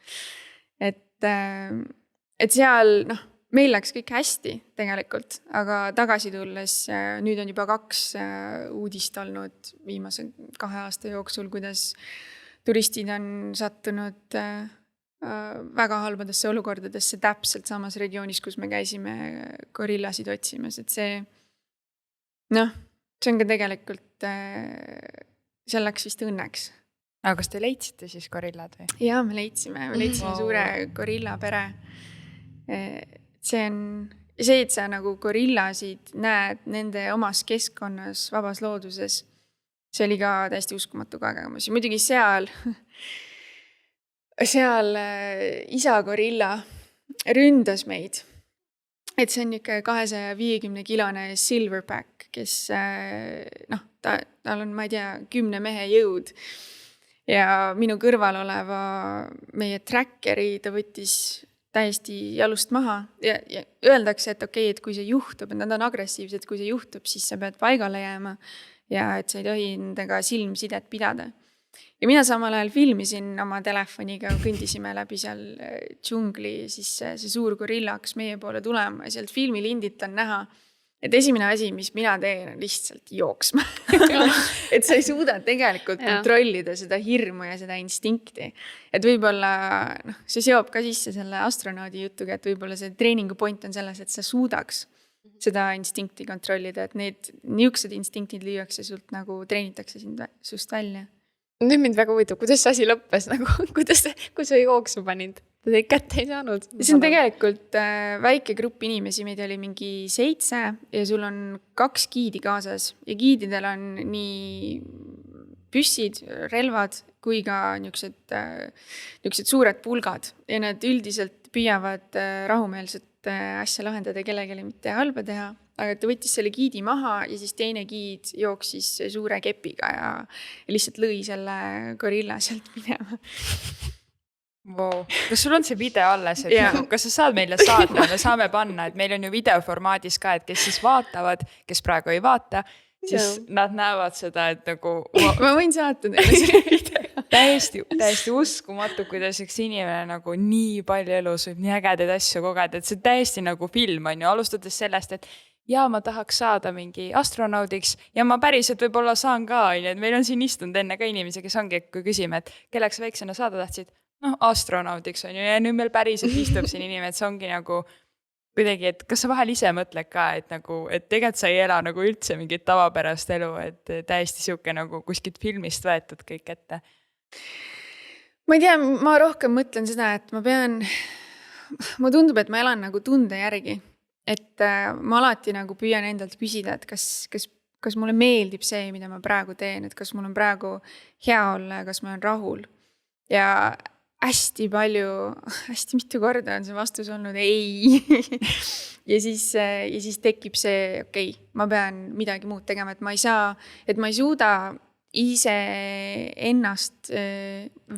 Et seal, meil läks kõik hästi tegelikult, aga tagasi tulles, nüüd on juba 2 uudist olnud viimase 2 aasta jooksul, kuidas turistid on sattunud väga halbadesse olukordadesse täpselt samas regioonis, kus me käisime gorillasid otsimas, et see on ka tegelikult, seal läks vist õnneks. Aga kas te leidsite siis gorillad või? Jaa, me leidsime suure gorilla pere. See on see, et sa nagu gorillasid näed nende omas keskkonnas, vabas looduses. See oli ka täiesti uskumatu kogemus. Muidugi seal isa gorilla ründas meid. Et see on niisugune 250-kilone silverback, kes tal on, ma ei tea, 10 mehe jõud. Ja minu kõrval oleva meie trackeri ta võttis täiesti jalust maha ja öeldakse, et okei, et kui see juhtub, et nad on agressiivsed, kui see juhtub, siis sa pead paigale jääma ja et sa ei tohi nendega silmsidet pidada. Ja mina samal ajal filmisin oma telefoniga, kõndisime läbi seal džungli, siis see suur gorilla hakkas meie poole tulema ja sealt filmilindilt on näha, et esimene asi, mis mina teen, on lihtsalt jooksma. Et sa ei suuda tegelikult kontrollida seda hirmu ja seda instinkti. Et võib-olla, see seob ka sisse selle astronaudi jutuga, et võib-olla see treeningu point on selles, et sa suudaks seda instinkti kontrollida, et need niisugused instinktid lüüakse sult nagu treenitakse sust välja. Nüüd mind väga huvitav, kuidas see asi lõppes, nagu, kui sa jooksu panid? Ta teid kätte ei saanud. See on tegelikult väike grupp inimesi, meid oli mingi 7 ja sul on 2 giidi kaasas ja giididel on nii püssid, relvad kui ka niisugused suured pulgad ja nad üldiselt püüavad rahumeelset asja lahendada kellelegi mitte halba teha, aga ta võttis selle giidi maha ja siis teine giid jooksis suure kepiga ja lihtsalt lõi selle gorilla sealt minema. Wow. Kas sul on see video alles, et nagu, kas sa saad meile saata, me saame panna, et meil on ju videoformaadis ka, et kes siis vaatavad, kes praegu ei vaata, siis nad näevad seda, et nagu ma võin saata teile see video. täiesti uskumatu, kuidas üks inimene nagu nii palju elus võib nii ägedaid asju kogeda, et see täiesti nagu film on ju, alustades sellest, et ja ma tahaks saada mingi astronaudiks ja ma päriselt võib-olla saan ka, et meil on siin istunud enne ka inimesi, kes ongi, kui küsime, et kelleks väiksena saada tahtsid, astronaudiks on ju, ja nüüd meil päriselt istub siin inimene, et see ongi nagu kuidagi, et kas sa vahel ise mõtled ka, et nagu, et tegelikult sa ei ela nagu üldse mingit tavapärast elu, et täiesti siuke nagu kuskilt filmist võetud kõik ette. Ma ei tea, ma rohkem mõtlen seda, et ma tundub, et ma elan nagu tunde järgi, et ma alati nagu püüan endalt küsida, et kas mulle meeldib see, mida ma praegu teen, et kas mul on praegu hea olla ja kas ma olen rahul. Ja hästi mitu korda on see vastus olnud ei. ja siis tekib see, okei, ma pean midagi muud tegema, et ma ei suuda ise ennast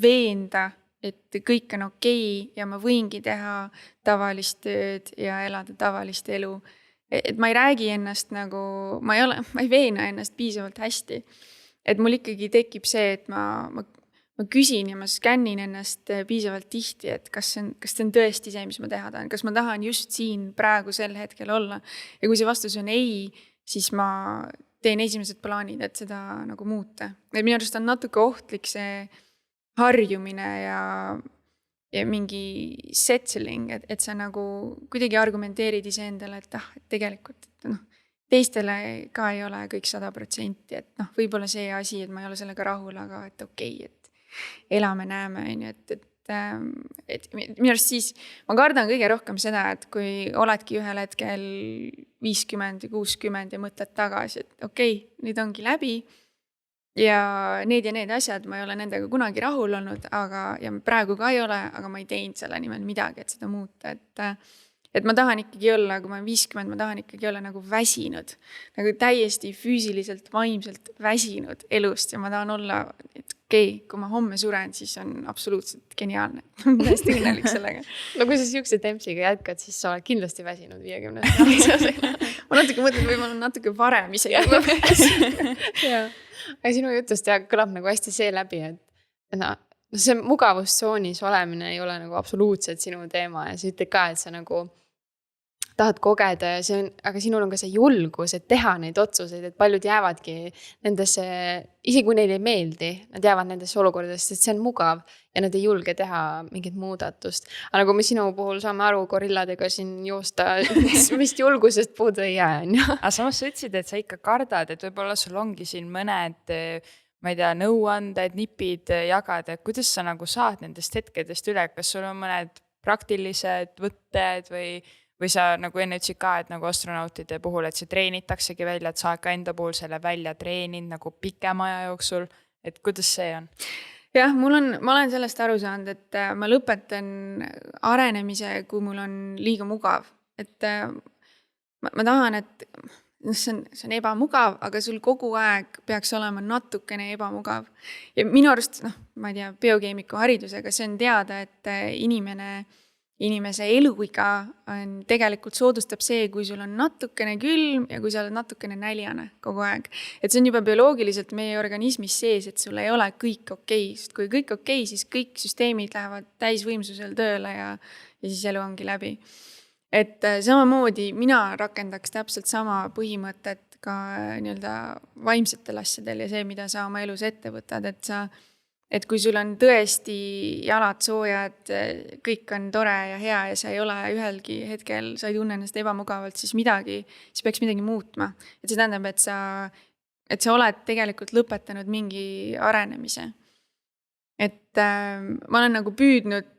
veenda, et kõik on okei ja ma võingi teha tavalist tööd ja elada tavalist elu. Et ma ei räägi ennast nagu, ma ei veena ennast piisavalt hästi. Et mul ikkagi tekib see, et ma küsin ja ma skännin ennast piisavalt tihti, et kas see on tõesti see, mis ma teha tahan, kas ma tahan just siin praegu sel hetkel olla. Ja kui see vastus on ei, siis ma teen esimesed plaanid, et seda nagu muuta. Et minu arust on natuke ohtlik see harjumine ja mingi settling, et sa nagu kuidagi argumenteerid iseendale, et tegelikult teistele ka ei ole kõik 100%, et noh, võib-olla see asi, et ma ei ole sellega rahul, aga et okei, et elame, näeme, on ju, et minu arust siis ma kardan kõige rohkem seda, et kui oledki ühel hetkel 50 ja 60 ja mõtled tagasi, et okei, nüüd ongi läbi ja need asjad, ma ei ole nendega kunagi rahul olnud, aga ja praegu ka ei ole, aga ma ei teinud selle nimel midagi, et seda muuta, et ma tahan ikkagi olla, kui ma olen 50, ma tahan ikkagi olla nagu väsinud, nagu täiesti füüsiliselt, vaimselt väsinud elust ja ma tahan olla, et okei, kui ma homme suren, siis on absoluutselt geniaalne. Ma olen täiesti õnnelik sellega. No kui sa siukse tempsiga jätkad, siis sa oled kindlasti väsinud 50. Ma natuke mõtlen, võib-olla natuke varem isegi. Aga sinu jutust kõlab nagu hästi see läbi, et see mugavustsoonis olemine ei ole nagu absoluutselt sinu teema ja sa ütled ka, et sa nagu tahad kogeda ja see on, aga sinul on ka see julgus, et teha neid otsuseid, et paljud jäävadki nendesse, isegi kui neile ei meeldi, nad jäävad nendesse olukordadest, et see on mugav ja nad ei julge teha mingit muudatust. Aga nagu me sinu puhul saame aru, gorilladega siin joosta, vist julgusest puudu ei jää, on ju. Aga samas sa ütlesid, et sa ikka kardad, et võib-olla sul ongi siin mõned, ma ei tea, nõuanded, nipid jagada, et kuidas sa nagu saad nendest hetkedest üle, kas sul on mõned praktilised võtted või sa nagu enne ütlesid ka, et nagu astronautide puhul, et see treenitaksegi välja, et sa ka enda puhul selle välja treeninud nagu pikema aja jooksul, et kuidas see on? Jah, ma olen sellest aru saanud, et ma lõpetan arenemise, kui mul on liiga mugav. Et ma tahan, et see on ebamugav, aga sul kogu aeg peaks olema natukene ebamugav. Ja minu arust, ma ei tea, biokeemiku haridusega, see on teada, et inimese eluiga on tegelikult soodustab see, kui sul on natukene külm ja kui sa oled natukene näljane kogu aeg. Et see on juba bioloogiliselt meie organismis sees, et sul ei ole kõik okei. Sest kui kõik okei, siis kõik süsteemid lähevad täisvõimsusel tööle ja siis elu ongi läbi. Et samamoodi mina rakendaks täpselt sama põhimõtet ka nii-öelda vaimsetel asjadel ja see, mida sa oma elus ette võtad, et kui sul on tõesti jalad soojad, kõik on tore ja hea ja sa ei ole ühelgi hetkel, sa ei tunne ennast ebamugavalt, siis peaks midagi muutma. Et see tähendab, et sa oled tegelikult lõpetanud mingi arenemise. Et ma olen nagu püüdnud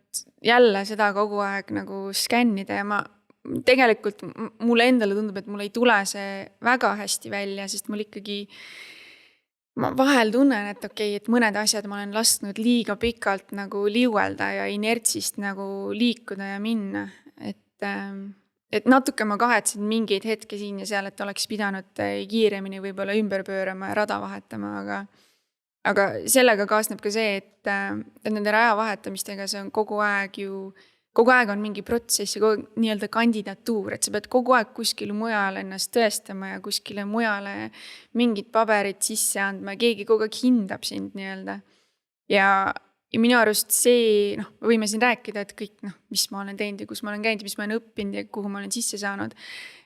jälle seda kogu aeg nagu skännida ja tegelikult mulle endale tundub, et mul ei tule see väga hästi välja, sest mul ikkagi ma vahel tunnen, et okei, et mõned asjad ma olen lasknud liiga pikalt nagu liuelda ja inertsist nagu liikuda ja minna. Et natuke ma kahetsen mingeid hetke siin ja seal, et oleks pidanud kiiremini võib-olla ümber pöörama ja rada vahetama, aga sellega kaasneb ka see, et nende raja vahetamistega see on kogu aeg on mingi protsess ja nii-öelda kandidatuur, et sa pead kogu aeg kuskil mujal ennast tõestama ja kuskile mujale mingid paberid sisse andma, keegi kogu aeg hindab sind nii-öelda. Ja minu arust see, võime siin rääkida, et kõik, mis ma olen teinud ja kus ma olen käinud ja mis ma olen õppinud ja kuhu ma olen sisse saanud,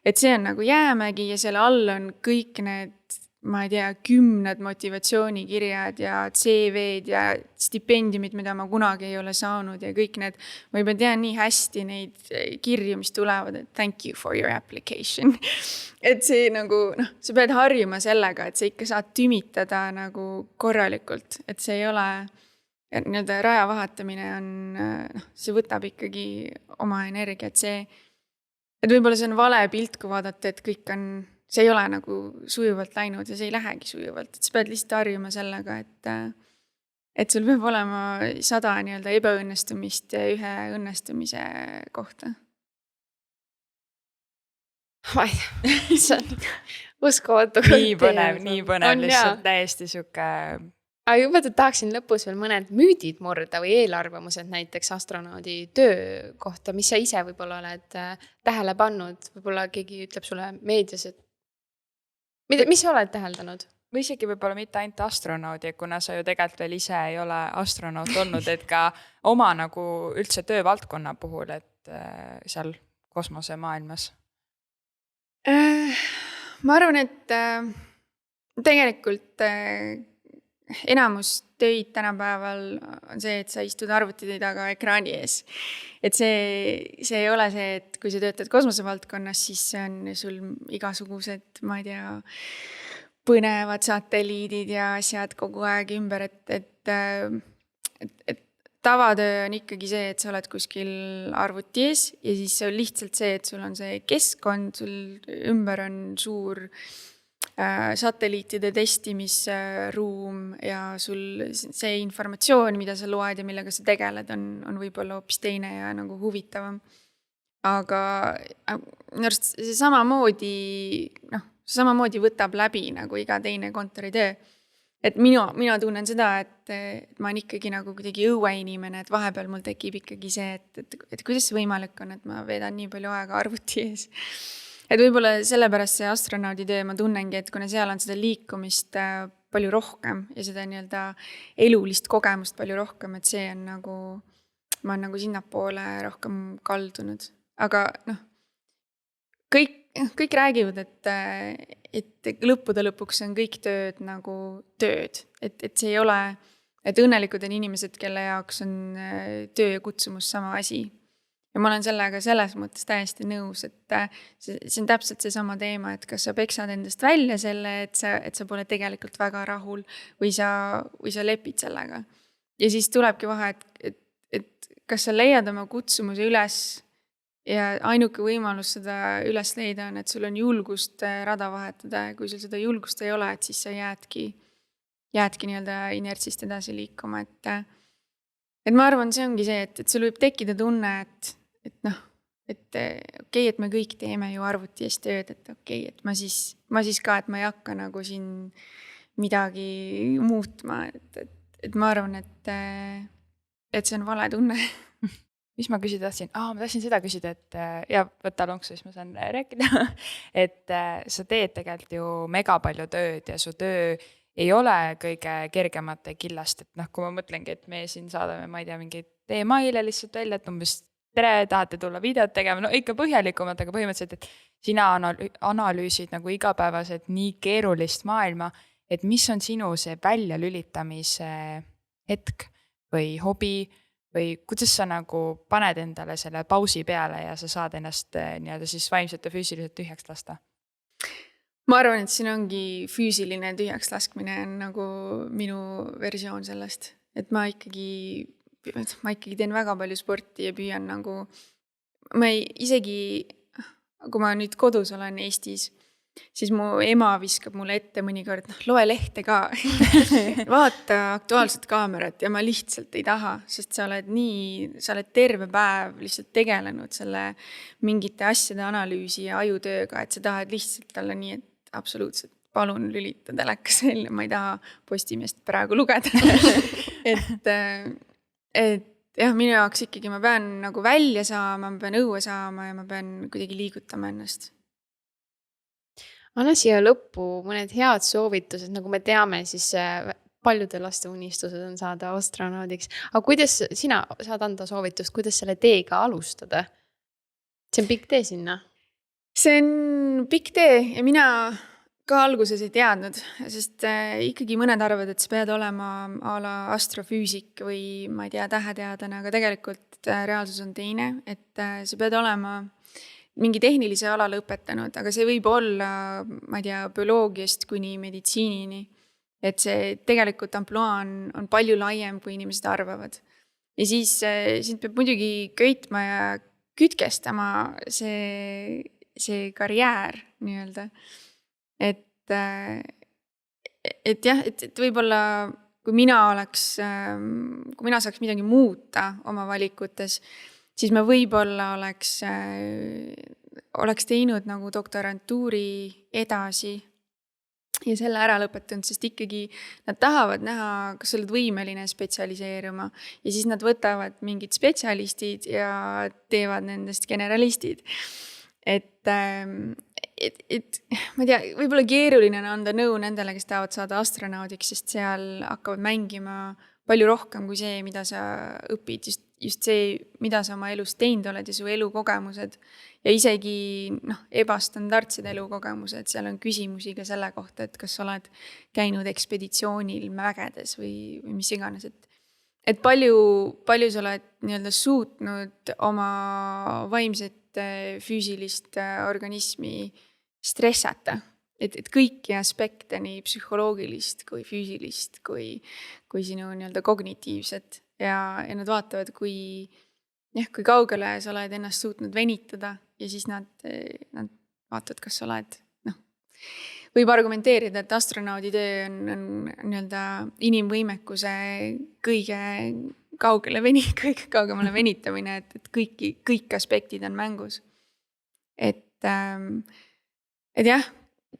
et see on nagu jäämägi ja selle all on kõik need, ma ei tea, 10 motivatsioonikirjad ja CV-d ja stipendiumid, mida ma kunagi ei ole saanud ja kõik need, ma juba tean nii hästi neid kirju, mis tulevad, et thank you for your application. Et see nagu, sa pead harjuma sellega, et sa ikka saad tümitada nagu korralikult, et see ei ole, nii-öelda raja vahetamine on, see võtab ikkagi oma energia, et võib-olla see on vale pilt, kui vaadata, et kõik on, see ei ole nagu sujuvalt läinud ja see ei lähegi sujuvalt, et sa pead lihtsalt harjuma sellega, et sul peab olema 100 nii-öelda ebaõnnestumist ja ühe õnnestumise kohta. See on uskumatu. Nii põnev, lihtsalt täiesti siuke. Aga juba tahaksin lõpus veel mõned müüdid murda või eelarvamused näiteks astronaudi töö kohta, mis sa ise võib-olla oled tähele pannud, võib-olla keegi ütleb sulle meedias, et mis sa oled täheldanud? Või isegi võib-olla mitte ainult astronaudi, kuna sa ju tegelikult veel ise ei ole astronaut olnud, et ka oma nagu üldse töövaldkonna puhul, et seal kosmosemaailmas. Ma arvan, et tegelikult enamus töid tänapäeval on see, et sa istud arvuti taga ekraani ees. Et see ei ole see, et kui sa töötad kosmosevaldkonnas, siis on sul igasugused, ma ei tea, põnevad satelliidid ja asjad kogu aeg ümber, et tavatöö on ikkagi see, et sa oled kuskil arvuti ees ja siis see on lihtsalt see, et sul on see keskkond, sul ümber on suur satelliitide testimisruum ja sul see informatsioon, mida sa loed ja millega sa tegeled, on võib-olla hoopis teine ja nagu huvitavam. Aga minu arust see samamoodi võtab läbi nagu iga teine kontoritöö. Et mina tunnen seda, et ma olen ikkagi nagu kuidagi õueinimene, et vahepeal mul tekib ikkagi see, et kuidas see võimalik on, et ma veedan nii palju aega arvuti ees. Et võib-olla sellepärast see astronauditöö ma tunnengi, et kuna seal on seda liikumist palju rohkem ja seda nii-öelda elulist kogemust palju rohkem, et see on nagu, ma olen nagu sinnapoole rohkem kaldunud. Aga kõik räägivad, et lõppude lõpuks on kõik tööd nagu tööd. Et see ei ole, et õnnelikud on inimesed, kelle jaoks on töö ja kutsumus sama asi. Ja ma olen sellega selles mõttes täiesti nõus, et see on täpselt see sama teema, et kas sa peksad endast välja selle, et sa pole tegelikult väga rahul või sa lepid sellega. Ja siis tulebki vahe, et kas sa leiad oma kutsumuse üles ja ainuke võimalus seda üles leida on, et sul on julgust rada vahetada ja kui sul seda julgust ei ole, et siis sa jäädki nii-öelda inertsist edasi liikuma. Et ma arvan, see ongi see, et sul võib tekkida tunne, et okei, et me kõik teeme ju arvuti eest tööd, et okei, et ma siis ka, et ma ei hakka nagu siin midagi muutma. Et ma arvan, et see on vale tunne. Mis ma küsida tahtsin? Ma tahtsin seda küsida, et ja võta lonksu, siis ma saan rääkida. Et sa teed tegelikult ju mega palju tööd ja su töö ei ole kõige kergemate killast. Et kui ma mõtlengi, et me siin saadame, ma ei tea, mingeid emaile lihtsalt välja, et umbes tere, tahate tulla videot tegema, ikka põhjalikumalt, aga põhimõtteliselt, et sina analüüsid nagu igapäevaselt nii keerulist maailma, et mis on sinu see väljalülitamise hetk või hobi, või kuidas sa nagu paned endale selle pausi peale ja sa saad ennast nii-öelda siis vaimselt ja füüsiliselt tühjaks lasta? Ma arvan, et siin ongi füüsiline tühjaks laskmine on nagu minu versioon sellest. Et ma ikkagi teen väga palju sporti ja püüan nagu, kui ma nüüd kodus olen Eestis, siis mu ema viskab mulle ette mõnikord, loe lehte ka, vaata Aktuaalset Kaamerat ja ma lihtsalt ei taha, sest sa oled terve päev lihtsalt tegelenud selle mingite asjade analüüsi ja ajutööga, et sa tahad lihtsalt olla nii, et absoluutselt palun lülita telekas välja, ma ei taha Postimeest praegu lugeda. et jah, minu jaoks ikkagi ma pean nagu välja saama, ma pean õue saama ja ma pean kuidagi liigutama ennast. Anna siia lõppu mõned head soovitused, nagu me teame, siis paljude laste unistused on saada astronaudiks. Aga kuidas sina saad anda soovitust, kuidas selle teega alustada? See on pikk tee sinna. See on pikk tee ja mina ka alguses ei teadnud, sest ikkagi mõned arvavad, et sa pead olema a la astrofüüsik või ma ei tea, täheteadlane, aga tegelikult reaalsus on teine, et sa pead olema mingi tehnilise ala lõpetanud, aga see võib olla, ma ei tea, bioloogiast kuni meditsiinini. Et see tegelikult ampluaa on palju laiem, kui inimesed arvavad. Ja siis sind peab muidugi köitma ja kütkestama see karjäär nii-öelda. Et jah, et võib-olla kui mina saaks midagi muuta oma valikutes, siis ma võib-olla oleks teinud nagu doktorantuuri edasi ja selle ära lõpetanud, sest ikkagi nad tahavad näha, kas sa oled võimeline spetsialiseeruma ja siis nad võtavad mingid spetsialistid ja teevad nendest generalistid. Et ma ei tea, võib-olla keeruline on anda nõu nendele, kes tahavad saada astronaudiks, sest seal hakkavad mängima palju rohkem kui see, mida sa õpid. just see, mida sa oma elus teinud oled ja su elukogemused ja isegi ebastandardsed elukogemused, seal on küsimusi ka selle kohta, et kas sa oled käinud ekspeditsioonil mägedes või mis iganes, et palju sa oled nii-öelda suutnud oma vaimset füüsilist organismi stressata. Et kõiki aspekte, nii psühholoogilist kui füüsilist, kui sinu nii-öelda kognitiivset ja nad vaatavad, kui kaugele sa oled ennast suutnud venitada ja siis nad vaatavad, kas sa oled, võib argumenteerida, et astronaudi töö on nii-öelda inimvõimekuse kõige kaugemale venitamine, et kõik aspektid on mängus. Et jah,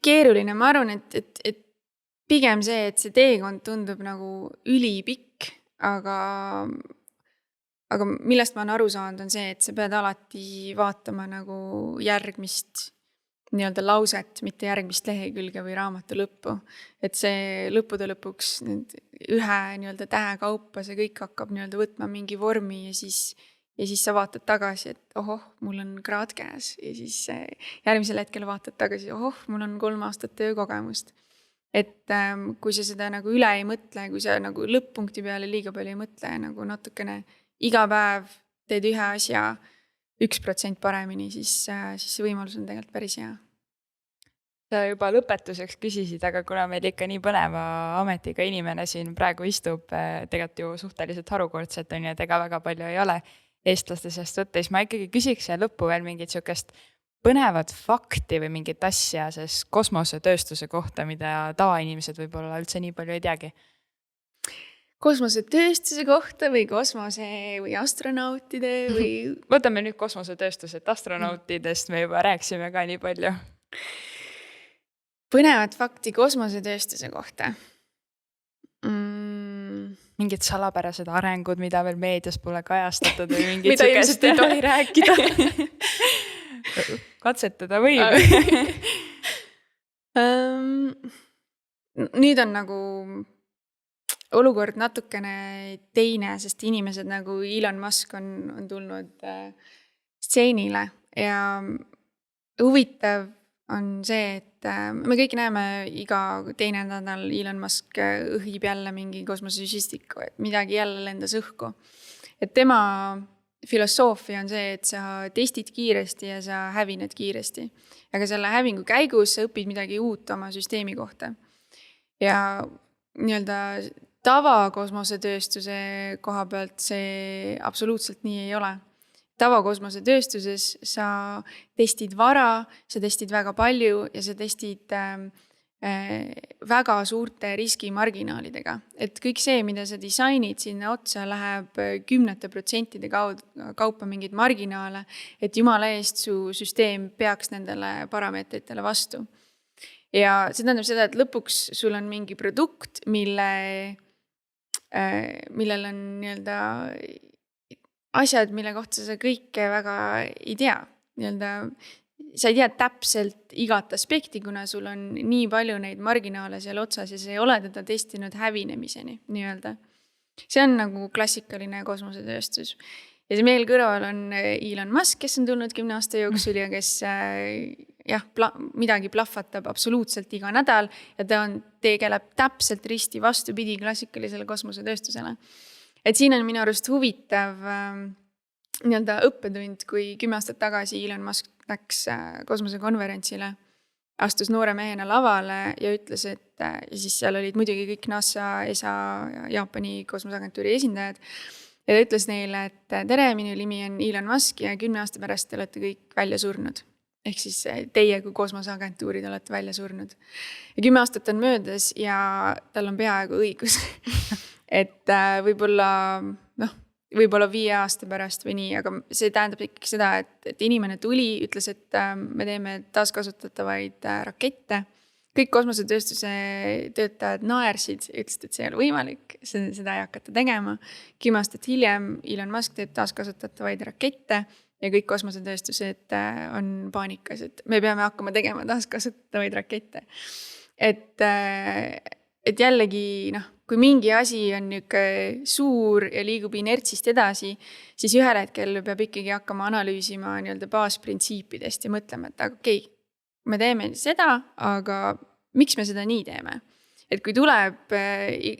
keeruline, ma arvan, et pigem see, et see teekond tundub nagu ülipikk, aga millest ma olen aru saanud, on see, et sa pead alati vaatama nagu järgmist nii-öelda lauset, mitte järgmist lehekülge või raamatu lõppu. Et see lõppude lõpuks ühe nii-öelda tähe kaupa, see kõik hakkab nii-öelda võtma mingi vormi ja siis sa vaatad tagasi, et ohoh, mul on kraad käes ja siis järgmisel hetkel vaatad tagasi, ohoh, mul on 3 aastat töökogemust. Et kui sa seda nagu üle ei mõtle, kui sa nagu lõpp-punkti peale liiga palju ei mõtle, nagu natukene iga päev teed ühe asja 1% paremini, siis see võimalus on tegelikult päris hea. Sa juba lõpetuseks küsisid, aga kuna meil ikka nii põneva ametiga inimene siin praegu istub, tegelikult ju suhteliselt harukordselt on ja et ega väga palju ei ole eestlaste seast võtta, siis ma ikkagi küsiks siia lõppu veel mingit sukest põnevat fakti või mingit asja sest kosmosetööstuse kohta, mida tavainimesed võib-olla üldse nii palju ei teagi. Kosmosetööstuse kohta või kosmose või astronautide või... Võtame nüüd kosmosetööstus, et astronautidest me juba rääksime ka nii palju. Põnevat fakti kosmosetööstuse kohta. Mingid salapärased arengud, mida veel meedias pole kajastatud või mingid mida ilmselt ei tohi rääkida. Katsetada võib. Nüüd on nagu olukord natukene teine, sest inimesed nagu Elon Musk on tulnud stseenile ja huvitav on see, et me kõik näeme iga teine nädal Elon Musk õhib jälle mingi kosmosesüstiku, et midagi jälle lendas õhku. Et tema filosoofia on see, et sa testid kiiresti ja sa hävined kiiresti. Aga selle hävingu käigus sa õpid midagi uut oma süsteemi kohta. Ja nii-öelda tavakosmosetööstuse koha pealt see absoluutselt nii ei ole. Tavakosmosetööstuses sa testid vara, sa testid väga palju ja sa testid väga suurte riskimarginaalidega. Et kõik see, mida sa disainid sinna otsa, läheb 10% kaupa mingid marginaale, et jumala eest su süsteem peaks nendele parameetritele vastu. Ja see tähendab seda, et lõpuks sul on mingi produkt, millel on nii-öelda asjad, mille kohta sa kõike väga ei tea. Sa ei tea täpselt igat aspekti, kuna sul on nii palju neid marginaale seal otsas ja sa ei ole teda testinud hävinemiseni. Nii-öelda. See on nagu klassikaline kosmosetööstus. Ja see meil kõrval on Elon Musk, kes on tulnud 10 aasta jooksul ja kes midagi plahvatab absoluutselt iga nädal ja ta tegeleb täpselt risti vastupidi klassikalisele kosmosetööstusele. Et siin on minu arust huvitav nii-öelda õppetund, kui 10 aastat tagasi Elon Musk läks kosmosekonverentsile, astus noore mehena lavale ja ütles, et ja siis seal olid muidugi kõik NASA, ESA ja Jaapani kosmoseagentuuri esindajad. Ja ta ütles neile, et tere, minu nimi on Elon Musk ja 10 aasta pärast te olete kõik välja surnud. Ehk siis teie kui kosmoseagentuurid olete välja surnud. Ja 10 aastat on möödas ja tal on peaaegu õigus. Et võib-olla 5 aasta pärast või nii, aga see tähendab ikkagi seda, et inimene tuli, ütles, et me teeme taaskasutatavaid rakette. Kõik kosmosetööstuse töötajad naersid, ütlesid, et see ei ole võimalik, seda ei hakata tegema. 10 aastat hiljem Elon Musk teeb taaskasutatavaid rakette ja kõik kosmosetööstused on paanikas, et me peame hakkama tegema taaskasutatavaid rakette. Et jällegi, kui mingi asi on niisugune suur ja liigub inertsist edasi, siis ühel hetkel peab ikkagi hakkama analüüsima nii-öelda baasprintsiipidest ja mõtlema, et okei, me teeme seda, aga miks me seda nii teeme? Et kui tuleb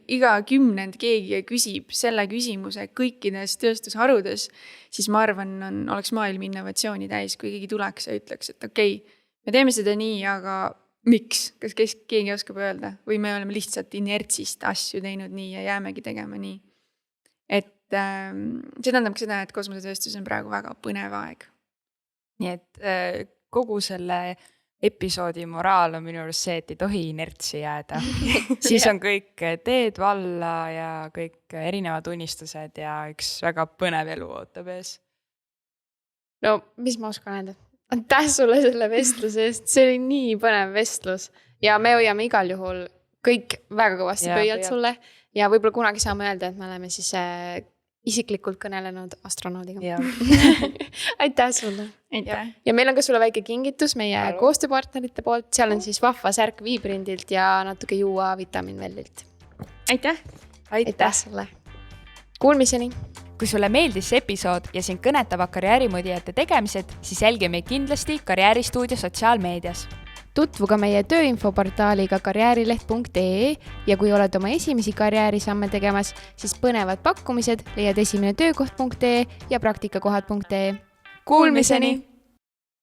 iga 10 keegi ja küsib selle küsimuse kõikides tööstusharudes, siis ma arvan, oleks maailm innovatsiooni täis, kui keegi tuleks ja ütleks, et okei, me teeme seda nii, aga miks? Kas keegi oskab öelda? Või me oleme lihtsalt inertsist asju teinud nii ja jäämegi tegema nii? Et see tähendab ka seda, et kosmosetööstus on praegu väga põnev aeg. Nii et kogu selle episoodi moraal on minu arust see, et ei tohi inertsi jääda. Siis on kõik teed valla ja kõik erinevad unistused ja üks väga põnev elu ootab ees. No, mis ma oskan öelda? Aitäh sulle selle vestluse eest, see oli nii põnev vestlus ja me hoiame igal juhul kõik väga kõvasti pöialt sulle ja võib-olla kunagi saame öelda, et me oleme siis isiklikult kõnelenud astronaudiga. Aitäh sulle! Aitäh! Ja meil on ka sulle väike kingitus meie koostööpartnerite poolt, seal on siis vahva särk Viibrindilt ja natuke juua vitamiinvellilt. Aitäh! Aitäh sulle! Kuulmiseni! Kui sulle meeldis see episood ja sind kõnetavad karjäärimudijate tegemised, siis jälgi meid kindlasti Karjääristuudio sotsiaalmeedias. Tutvu ka meie tööinfoportaaliga karjäärileht.ee ja kui oled oma esimesi karjäärisamme tegemas, siis põnevad pakkumised leiad esimene töökoht.ee ja praktikakohad.ee. Kuulmiseni!